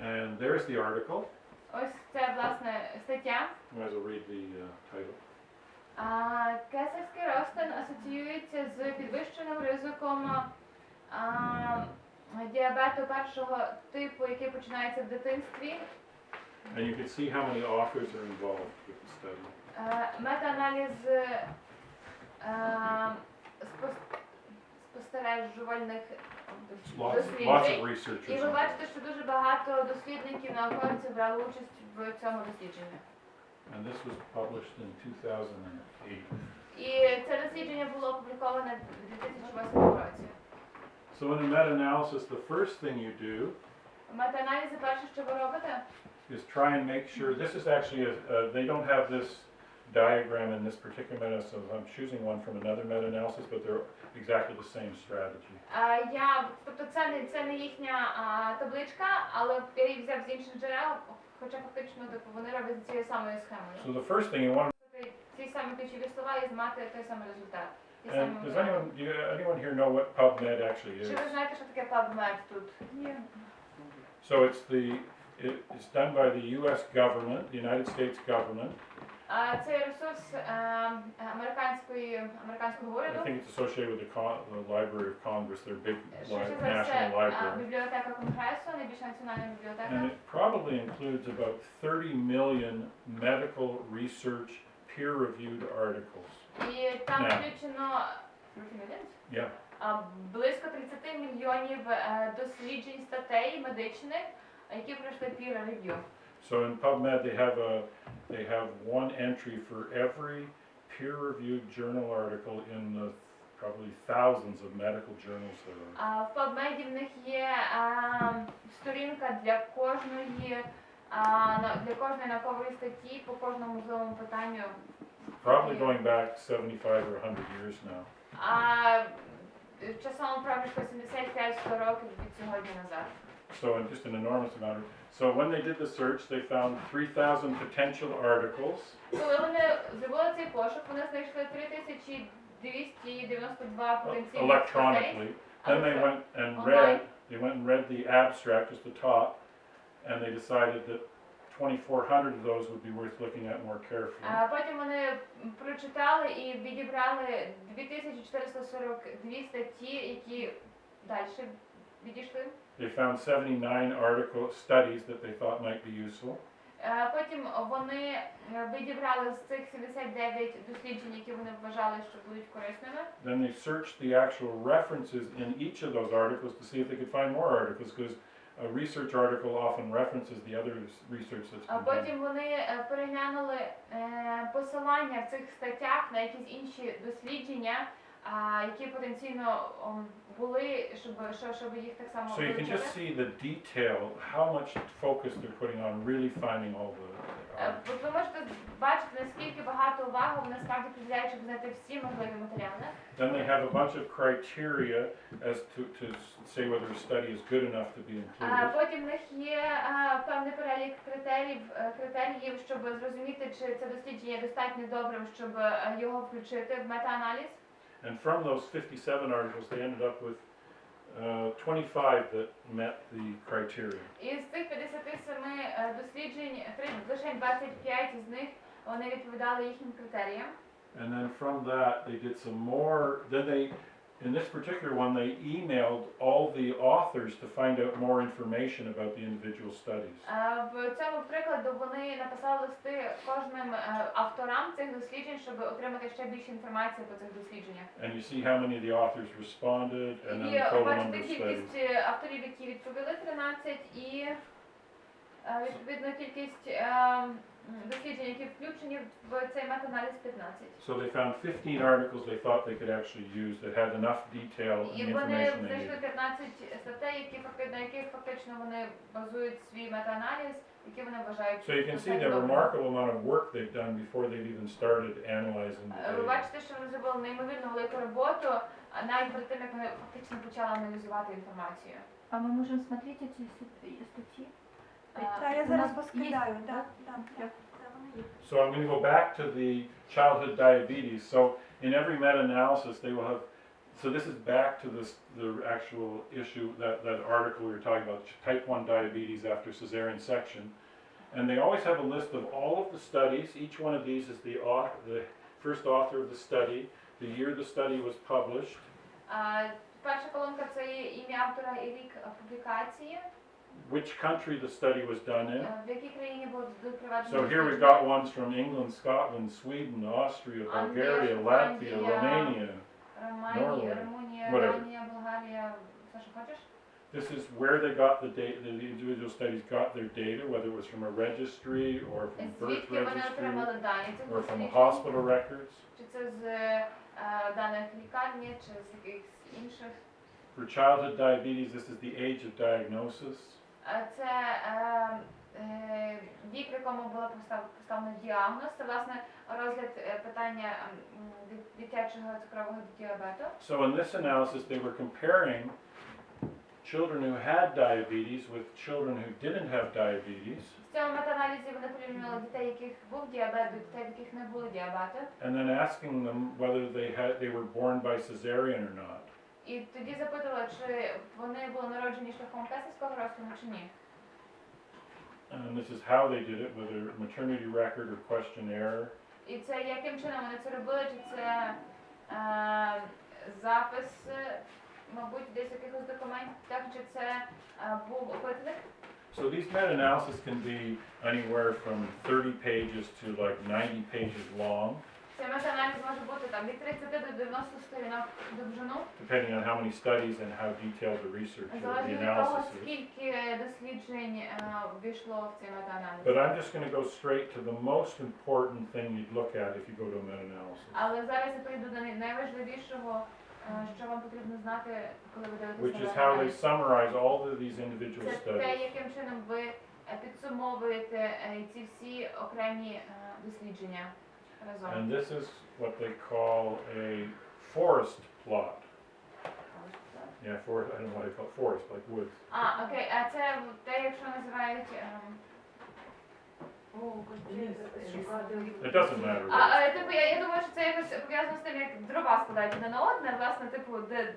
And there's the article. Ось це, власне, стаття. You might as well read the title. Кесарський розтин асоціюється з підвищеним ризиком діабету першого типу, який починається в дитинстві. And you can see how many authors are involved with the study. Мета-аналіз спостережувальних Lots of досліджень. researchers. І ви involved. бачите, що дуже багато дослідників, науковців брали участь в цьому дослідженні. And this was published in 2008. І це дослідження було опубліковане в 2008 році. So in a meta-analysis, the first thing you do Мета-аналізи перше, що ви робите, is try and make sure, this is actually, they don't have this diagram in this particular meta-analysis. I'm choosing one from another meta-analysis, but they're exactly the same strategy. тобто це не їхня табличка, але я її взяв з інших джерел, хоча фактично вони роблять за цією самою схемою. So the first thing you want Ці самі ключові слова і мати той самий результат. And does anyone here know what PubMed actually is? Чи ви знаєте, що таке PubMed тут? So it's done by the U.S. government, the United States government. Це ресурс американського I уряду. think it's associated with the Library of Congress, their big Швидше за national все, library. бібліотека Конгресу, найбільша національна бібліотека. And it probably includes about 30 million medical research peer-reviewed articles. І там включено Yeah. близько 30 мільйонів досліджень статей медичних, які пройшли peer review. So in PubMed they have one entry for every peer-reviewed journal article in the probably thousands of medical journals there are. В PubMed в них є сторінка для кожної наукової статті по кожному можливому питанню. Probably going back 75 or 100 years now. Часом проміжку 75-100 років від сьогодні назад. So just an enormous amount. So when they did the search, they found 3,000 potential articles. Коли вони зробили цей пошук, вони знайшли 3292 потенційних Electronically. Then they went and read the abstract, just the top, and they decided that 2,400 of those would be worth looking at more carefully. Потім вони прочитали і відібрали 2442 статті, які далі відійшли. They found 79 studies that they thought might be useful. Потім вони відібрали з цих 79 досліджень, які вони вважали, що будуть корисними. Then they searched the actual references in each of those articles to see if they could find more articles, because a research article often references the other research that's А been done. потім вони переглянули посилання в цих статтях на якісь інші дослідження, які потенційно були, щоб їх так само So you can just see the detail, how much focus they're putting on really finding all the articles. Ви можете бачити, наскільки багато уваги вони справді приділяють, щоб знайти всі можливі матеріали. Then they have a bunch of criteria as to say whether a study is good enough to be included. Потім в них є певний перелік критеріїв, щоб зрозуміти, чи це дослідження достатньо добрим, щоб його включити в мета-аналіз. And from those 57 articles, they ended up with 25 that met the criteria. Із цих 57 досліджень, лише 25 із них вони відповідали їхнім критеріям. And then from that, they did some more. Then they, in this particular one, they emailed all the authors to find out more information about the individual studies. В цьому прикладу вони написали листи кожним авторам цих досліджень, щоб отримати ще більше інформації по цих дослідженнях. And you see how many of the authors responded, and then the І total number бачите of кількість studies. авторів, які відповіли 13, і відповідно кількість досліджень, які включені в цей мета-аналіз 15. So they found 15 articles they thought they could actually use that had enough detail and І the вони information they знайшли needed. 15 статей, на яких фактично вони базують свій мета-аналіз, які вони вважають. So you can see the remarkable amount of work they've done before they've even started analyzing the Ви data. бачите, що вони зробили неймовірно велику роботу, навіть перед тим, як вони фактично почали аналізувати інформацію. А мы можем смотреть эти статьи? Да, я У зараз нас поскидаю, есть, да, да? да. So I'm going to go back to the childhood diabetes. So in every meta-analysis, they will have. So this is back to the actual issue, that article we were talking about, type 1 diabetes after cesarean section, and they always have a list of all of the studies. Each one of these is the first author of the study, the year the study was published. Перша колонка – це є ім'я автора і рік публікації. Which country the study was done in. В якій країні було проведено So here we've got ones from England, Scotland, Sweden, Austria, Bulgaria, Latvia, Romania. Романія, Norway, Румунія, whatever. Данія, Болгарія, все, що хочеш. This is where they got the data, the individual studies got their data, whether it was from a registry or from birth Звідки вони registry отримали дані цих or from досліджень? hospital records. Чи це з даних лікарні, чи з якихось інших? For childhood diabetes, this is the age of diagnosis. Це вік, в якому було поставлено діагноз. Це, власне, розгляд питання дитячого цукрового діабету. So in this analysis, they were comparing children who had diabetes with children who didn't have diabetes, В цьому метааналізі вони порівнювали дітей, яких був діабет, до дітей, в яких не було діабету. and then asking them whether they were born by cesarean or not. І тоді запитували, чи вони були народжені шляхом кесарського розтину, чи ні. And this is how they did it, whether maternity record or questionnaire. І це яким чином вони це робили, чи це запис, мабуть, десь в якихось документах, чи це був опитник. So these meta-analysis can be anywhere from 30 pages to like 90 pages long, Цей метааналіз може бути там від 30 до 90 сторінок довжину, depending on how many studies and how detailed the research or the залежно від того, analysis is. скільки досліджень ввійшло в цей метааналіз. But I'm just going to go straight to the most important thing you'd look at if you go to a meta-analysis, Але зараз я прийду до найважливішого, що вам потрібно знати, коли ви which дивитеся is на how they метааналіз. summarize all of these individual Це те, studies. яким чином ви підсумовуєте ці всі окремі дослідження разом. And this is what they call a forest plot. Yeah, forest, I don't know what they call it, forest, like woods. Окей, а це те, якщо називають... It doesn't matter. what Типу, я думаю, що це якось пов'язано з тим, як дрова складають одне на одне, власне, типу, де,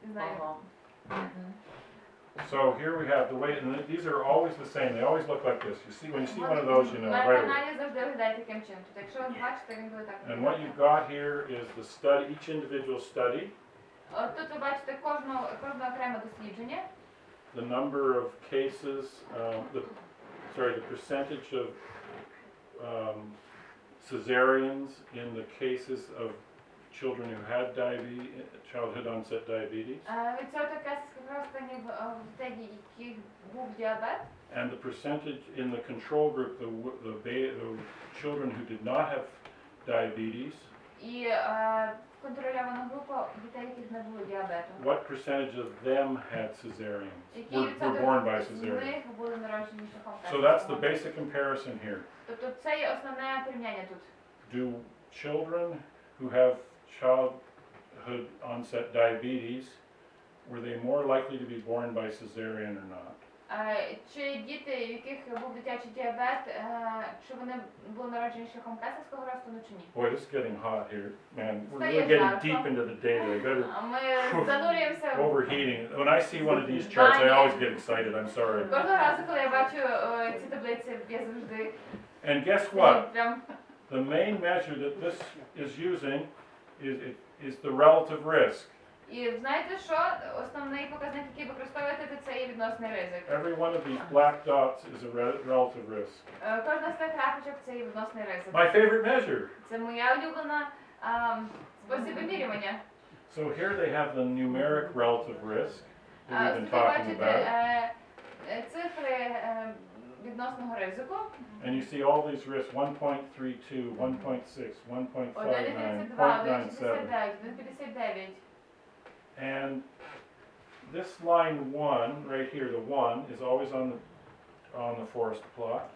не знаю. So here we have the way, and these are always the same. They always look like this. You see, when you see one of those, you know right away. Метааналіз завжди виглядає таким чином. Тобто, якщо ви бачите, він буде так. And what you've got here is the study, each individual study, От тут ви бачите кожне окреме дослідження. the number of cases. So sorry, the percentage of cesareans in the cases of children who had childhood onset diabetes, Відсоток кесарських розтинів в дітей, яких був діабет, and the percentage in the control group, the children who did not have diabetes, і контрольована група дітей, яких не було діабету. what percentage of them had cesareans, Який were born by відсоток з cesarean? них були народжені шляхом So that's the кесарського? basic comparison here. Тобто це є основне порівняння тут. Do children who have childhood onset diabetes, were they more likely to be born by cesarean or not? Чи діти, в яких був дитячий діабет, чи вони були народжені шляхом кесарського розтину, чи ні? Boy, this is getting hot here, man. We're Стає really getting жарко. deep into the data. I better Ми занурюємося в overheating. When I see one of these charts, I always get excited. I'm sorry. кожного разу, коли я бачу ці таблиці, я завжди And guess what? прям. The main measure that this is using is the relative risk. І знаєте що? Основний показник, який використовуєте, це є відносний ризик. Every one of these black dots is a relative risk. Кожна з тих крапочок це є відносний ризик. My favorite measure. Це моя улюблена спосіб вимірювання. So here they have the numeric relative risk that we've been Тут talking бачите about. цифри відносного ризику. And you see all these risks, 1.32, 1.6, 1.59, 0.97. 1,59. And this line 1, right here, the 1, is always on the forest plot.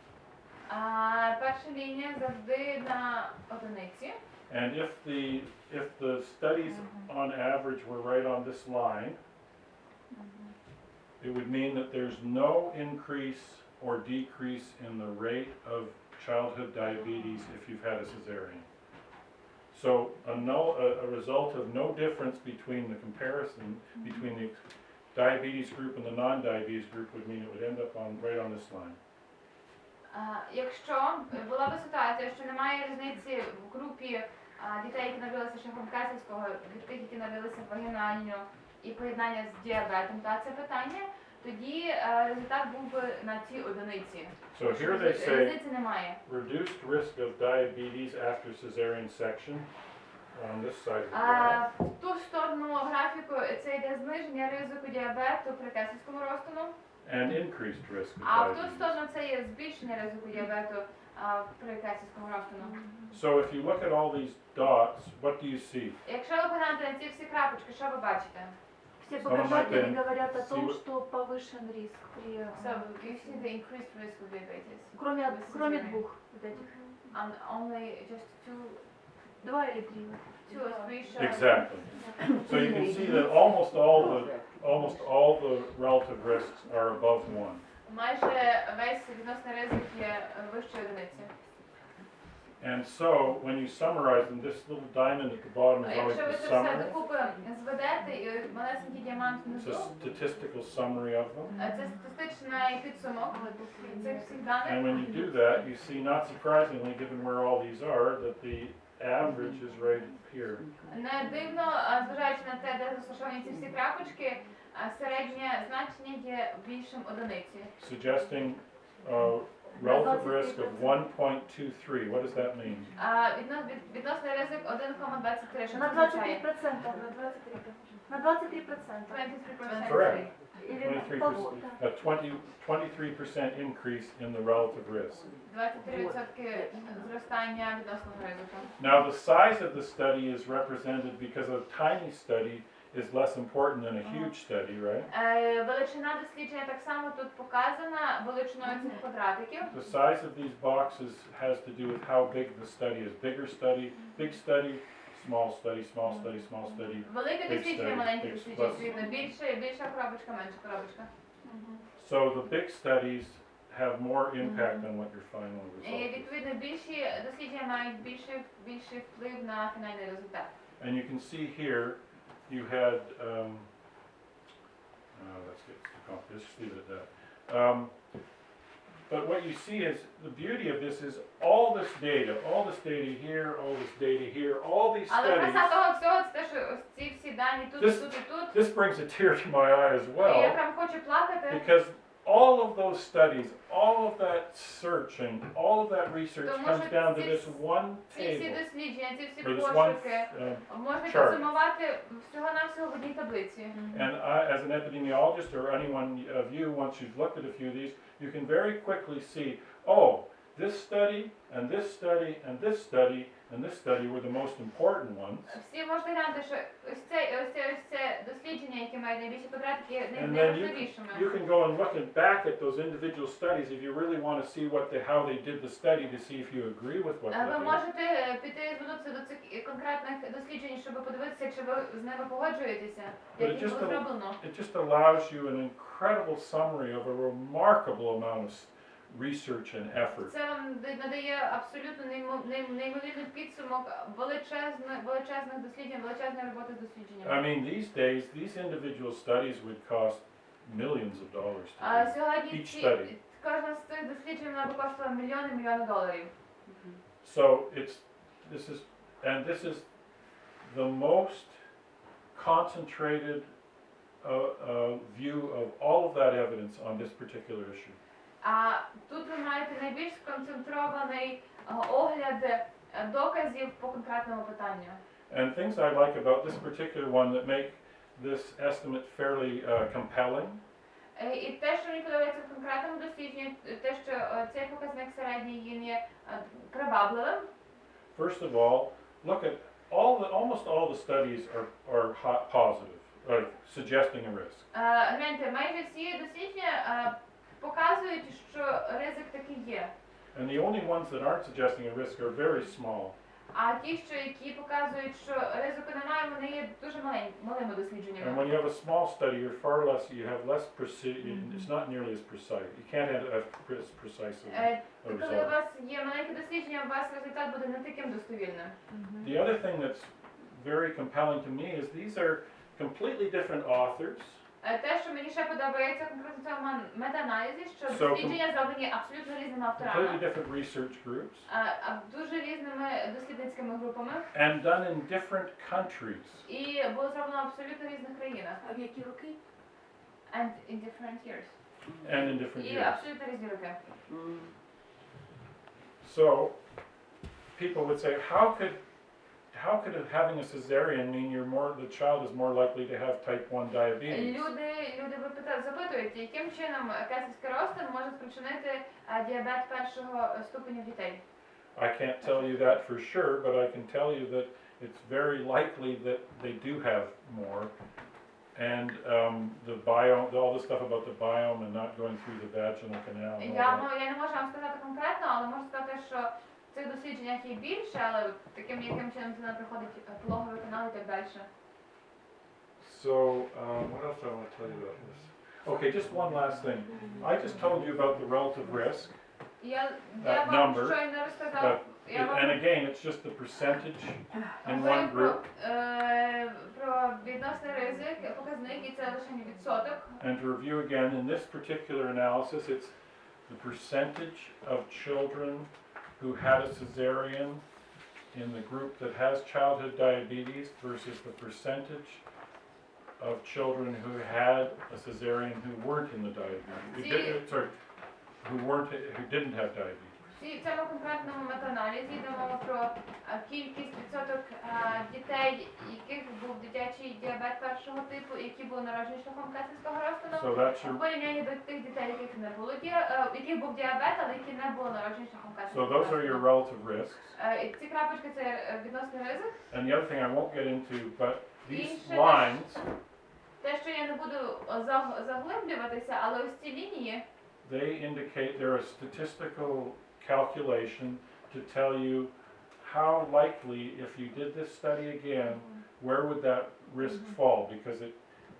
Перша лінія завжди на одиниці. And if the studies on average were right on this line, it would mean that there's no increase or decrease in the rate of childhood diabetes if you've had a cesarean. So a result of no difference between the comparison between the diabetes group and the non-diabetes group would mean it would end up right on this line. Якщо була б ситуація, що немає різниці в групі дітей, які народилися шляхом кесарського, від тих, які народилися вагінально, і поєднання з діабетом, це питання, тоді результат був би на цій одиниці. So here they say Різниці немає. reduced risk of diabetes after cesarean section on this side of the graph. В ту сторону графіку це йде зниження ризику діабету при кесарському розтину, And increased risk of а в ту diabetes. сторону це є збільшення ризику діабету при кесарському розтину. So if you look at all these dots, what do you see? Якщо ви поглянете на ці всі крапочки, що ви бачите? Все Some of показатели them говорят о see том, what- что повышен риск при... So you see the increased risk of diabetes. Кроме двух вот этих. And only just Два или три. two or three show. Exactly. So you can see that almost all the relative risks are above 1. Майже весь відносний ризик є вище одиниці. And so when you summarize them, this little diamond at the bottom is always Якщо ви the це все summary. докупи зведете і малесенький діамант It's a внизу, statistical summary of them. це статистичний підсумок цих всіх даних. And when you do that, you see, not surprisingly, given where all these are, that the average is right here. Не дивно, зважаючи на те, де розташовані ці всі крапочки, середнє значення є більшим одиниці. Suggesting relative risk of 1.23. What does that mean? Відносний ризик 1,23, що На це 23%. означає? На 23%. 23%. Correct. Или 23%. полгода. A 23% increase in the relative risk. 23% зростання відносного ризику. Now the size of the study is represented because a tiny study is less important than a huge study, right? Величина дослідження так само тут показана величиною цих квадратиків. The size of these boxes has to do with how big the study is. Bigger study, big study, small study, small study, small study. Велике Big дослідження, study, маленьке big дослідження, plus. відповідно, більша коробочка, менша коробочка. So the big studies have more impact on what your final І result is. відповідно більші дослідження мають більший вплив на фінальний результат. And you can see here, you had, let's get too complicated, just leave it at that. But what you see is, the beauty of this is all this data here, all this data here, all these Але краса studies, того всього це те, що ось ці всі дані тут, This- тут і тут. this brings a tear to my eye as І я well, прям хочу плакати, because all of those those studies, all of that searching, all of that research Тому comes що down to ці this one Ці всі table, дослідження, ці всі or this one пошуки можна chart. підсумувати всього-навсього в одній таблиці. And I, as an epidemiologist, or anyone of you, once you've looked at a few of these, you can very quickly see, oh, this study, and this study, and this study, and this study were the most important ones. Всі можуть глянути, що ось це дослідження, яке має найбільші квадратики, є And then найважливішими. you can go and look back at those individual studies if you really want to see how they did the study to see if you agree with what they Ви did. можете піти звернутися до цих конкретних досліджень, щоб подивитися, чи ви з ними погоджуєтеся, But як їх було зроблено. it just allows you an incredible summary of a remarkable amount of research and effort. Це вам надає абсолютно неймовірний підсумок величезних досліджень, величезної роботи з I дослідженнями. mean, these days, these individual studies would cost millions of dollars to А do. сьогодні Each study. кожна з цих досліджень вона би коштувала мільйони доларів. So this is the most concentrated view of all of that evidence on this particular issue. А тут ви маєте найбільш сконцентрований огляд доказів по конкретному питанню. And things I like about this particular one that make this estimate fairly compelling І те, що мені подобається в конкретному дослідженні, те, що цей показник середній він є привабливим. First of all, look at almost all the studies are positive, suggesting a risk. Гляньте, майже всі дослідження показують, що ризик такий є. And the only ones that aren't suggesting a risk are very small. А ті, які показують, що ризику немає, вони є дуже малими And дослідженнями. when you have a small study, you have less precision. It's not nearly as precise. You can't have as precise a Коли у result. вас є маленьке дослідження, у вас результат буде не таким достовірним. The other thing that's very compelling to me is these are completely different authors. Те, що мені ще подобається конкретно в цьому мета-аналізі, що So, дослідження зроблені абсолютно різними Completely авторами, different research groups, дуже різними дослідницькими групами, and done in different countries. і було зроблено в абсолютно різних країнах. А в які роки? And in different years. And in different І years. абсолютно різні роки. So, people would say, how could having a cesarean mean the child is more likely to have type 1 diabetes? Люди запитують, яким чином кесарський розтин може спричинити діабет першого ступеня в дітей. I can't tell you that for sure, but I can tell you that it's very likely that they do have more. And the biome, all the stuff about the biome and not going through the vaginal canal. and all that. Я не можу вам сказати конкретно, але можу сказати, що в цих дослідженнях є більше, але яким чином це не проходить пологовий канал і так далі. So, what else do I want to tell you about this? Okay, just one last thing. I just told you about the relative risk. Я That вам number, щойно розказав, And again, it's just the percentage in one group. про відносний ризик, показник, і це лише відсоток. And to review again, in this particular analysis, it's the percentage of children who had a cesarean in the group that has childhood diabetes versus the percentage of children who had a cesarean who weren't in the diabetes. Who didn't have diabetes. В цьому конкретному метааналізі йдемо про кількість відсоток дітей, яких був дитячий діабет першого типу, які були народжені шляхом кесарського розтину, в порівнянні до тих дітей, яких не було яких був діабет, але які не були народжені шляхом So кесарського those are your розтину. relative risks. Ці крапочки це відносний ризик. And the other thing I won't get into, but these Інше lines, те, що я не буду заглиблюватися, але ось ці лінії, they indicate they're a statistical calculation to tell you how likely, if you did this study again, where would that risk fall? Because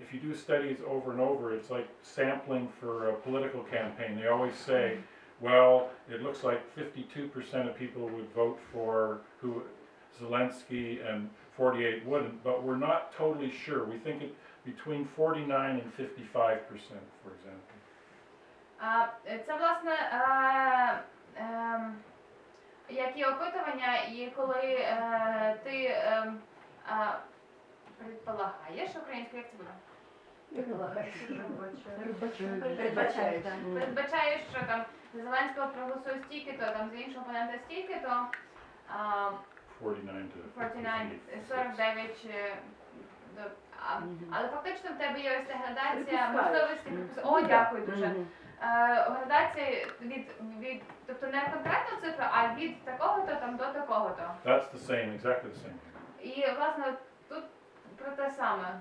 if you do studies over and over, it's like sampling for a political campaign. They always say, well, it looks like 52% of people would vote for Zelensky and 48 wouldn't, but we're not totally sure. We think it between 49 and 55%, for example. це власне як і опитування, і коли ти предполагаєш українською, як це буде? Передбачають. Передбачає, що там за Зеленського проголосує стільки-то, там за іншого опонента стільки-то, 49 to 49 але фактично в тебе є ось ця градація Припускають. можливості О, дякую дуже. Градація від, тобто не конкретна цифра, а від такого-то там до такого-то. That's the same, exactly the same. І, власне, тут про те саме.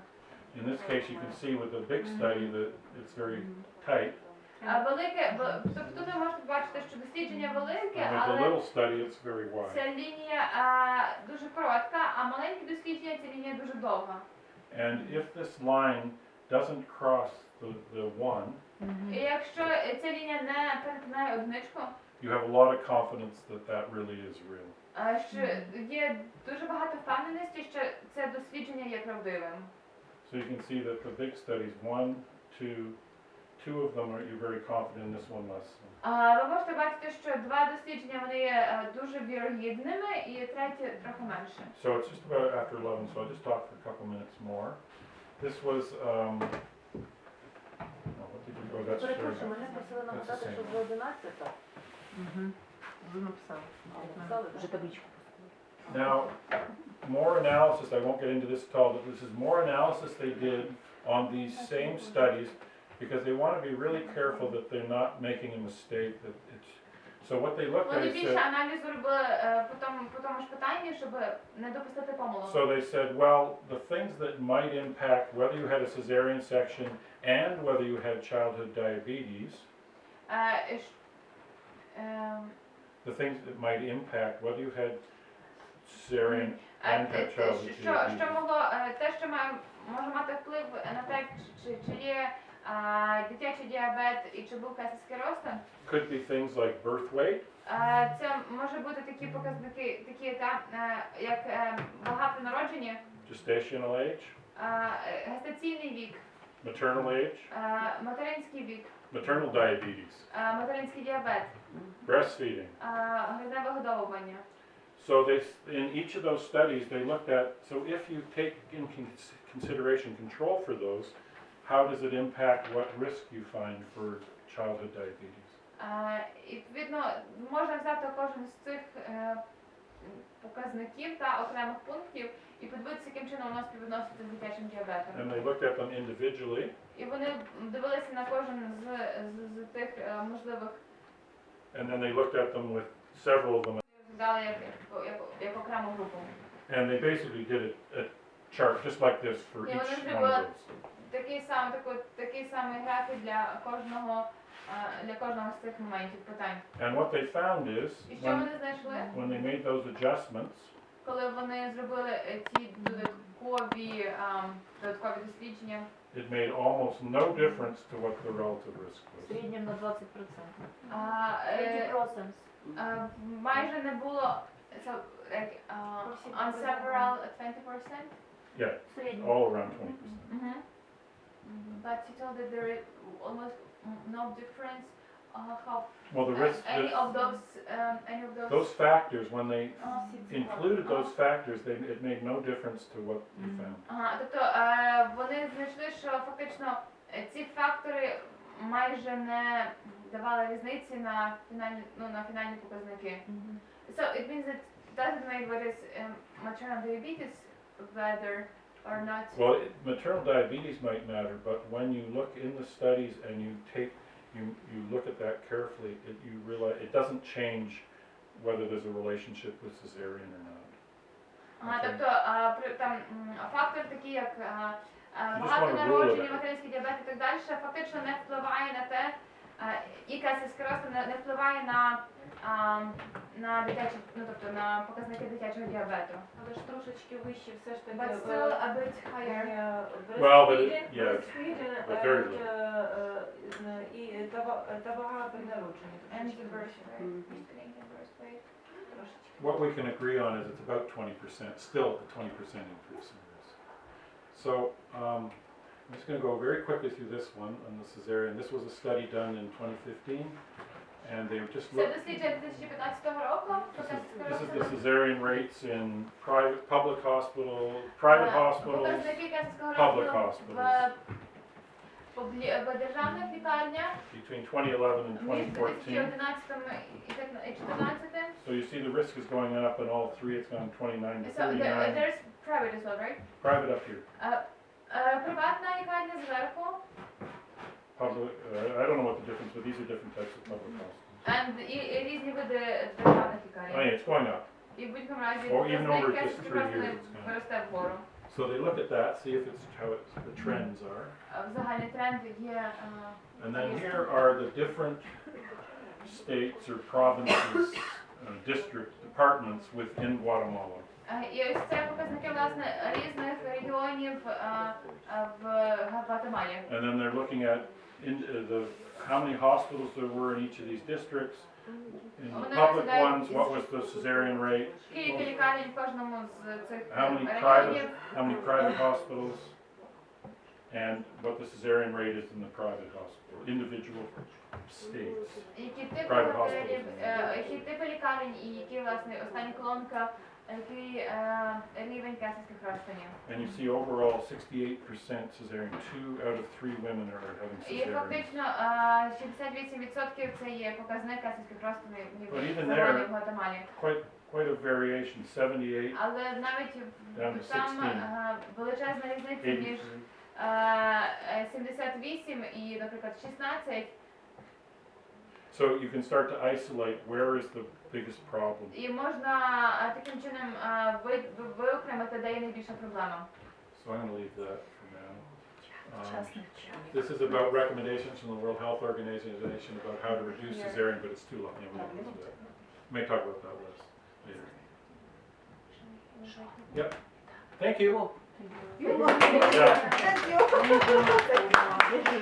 In this case, you can see with the big study that it's very tight. Велике, тобто тут ви можете бачити, що дослідження велике, And with the але little study, it's very wide. ця лінія дуже коротка, а маленьке дослідження ця лінія дуже довга. And if this line doesn't cross the one, І якщо ця лінія не перетинає одиничку, you have a lot of confidence that that really is real. що є дуже багато впевненості, що це дослідження є правдивим. So you can see that the big studies, two of them are you're very confident in, this one less. Ви можете бачити, що два дослідження вони є дуже вірогідними, і третє трохи менше. So it's just about after 11, so I'll just talk for a couple minutes more. This was, oh, what did you, oh, that's Перепрошую, sure. мене просили That's the нагадати, same що one. за 11 так. Ви написали. Написали, вже табличку. Now, more analysis, I won't get into this at all, but this is more analysis they did on these same studies because they want to be really careful that they're not making a mistake. That it's, so what they looked at Вони is більше said, аналізу робили по тому ж питанні, щоб не допустити помилок. so they said, well, the things that might impact whether you had a cesarean section and whether you had childhood diabetes, the things that might impact whether you had cesarean and had childhood Що diabetes. могло, те, що може мати вплив на те, чи є дитячий діабет і чи був кесарський розтин, Could be things like birth weight, це може бути такі показники, такі як вага при народженні, gestational age, гестаційний вік, maternal age, материнський вік, maternal diabetes, материнський діабет, breastfeeding. грудне вигодовування. So in each of those studies, they looked at, so if you take in consideration control for those, how does it impact what risk you find for childhood diabetes? І, відповідно, можна взяти кожен з цих показників та окремих пунктів і подивитися, яким чином воно співвідноситься з дитячим діабетом. And they looked at them individually, І вони дивилися на кожен з тих можливих, and then they looked at them with several of them, дали як окрему групу. and they basically did a chart just like this for І each вони one of зробили those. такий самий графік для кожного з цих моментів питань. And what they found is, І що вони знайшли? when they made those adjustments, Коли вони зробили ці додаткові дослідження, it made almost no difference to what the relative risk В was. середньому на 20%. 20%. Майже не було, so, like, on several 20%? Yeah, all around 20%. But you told that there is almost no difference how Well, the risk, any of those factors, when they uh, included those factors, it made no difference to what you found. Тобто вони знайшли, що фактично ці фактори майже не давали різниці на фінальні показники. So it means that doesn't make what is maternal diabetes whether or not. Well, maternal diabetes might matter, but when you look in the studies and you look at that carefully, you realize it doesn't change whether there's a relationship with cesarean or not. Тобто там фактор такий, як wanna багато rule народження, it. материнський діабет і так далі, фактично не впливає на те, і кесарський розтин не впливає на дитячі, тобто на показники дитячого діабету. Але ж трошечки вище все ж таки. But still a bit higher. Well, but yeah, breastfeeding but very і та вага при народженні. And трошечки the birth вище. rate. And birth rate. Трошечки. what we can agree on is it's about 20%, still a 20% increase in risk. So I'm just going to go very quickly through this one on the cesarean. This was a study done in 2015, and they just Це looked. дослідження 2015 року. This is the cesarean rates in public hospital, private hospital, Показники кесарського public розтину hospitals. в державних лікарнях between 2011 and між 2014. 2011 і 2014. So you see the risk is going up in all three. It's gone 29 to So 39. there's private as well, right? Private up here. Приватна лікарня зверху. Public, I don't know what the difference, but these are different types of public hospitals. And і різні види державних Oh лікарень. yeah, it's going up. І в будь-якому разі Or even over показник just кесарської 3 просто years, it's gonna- виросте вгору. So they look at that, see if it's how it's, the trends are. Загальний тренд є. And then here are the different states or provinces, district departments within Guatemala. І ось це показники, власне, різних регіонів в Гватемалі. And then they're looking at how many hospitals there were in each of these districts. In the public ones, what was the cesarean rate? Скільки лікарень в кожному з цих How many районів? private hospitals? And what the cesarean rate is in the private hospital, individual states. Які типи Private готелів, hospitals. які типи лікарень і які, власне, остання колонка, який рівень кесарських розтинів. And you see overall 68% cesarean. 2 out of 3 women are having І cesarean. фактично 68% це є показник кесарських розтинів But even загалом there- в Гватемалі. Quite a variation. 78, Але навіть Down to там 16. Величезна різниця між 83. 78 і, наприклад, 16. So you can start to isolate where is the biggest problem. І можна таким чином виокремити, де є найбільша проблема. So I'm going to leave that for now. This is about recommendations from the World Health Organization about how to reduce cesarean, but it's too long. Yeah, we don't want to do that. We may talk about that list later. Yep. Thank you. You're welcome. Yeah. Thank you.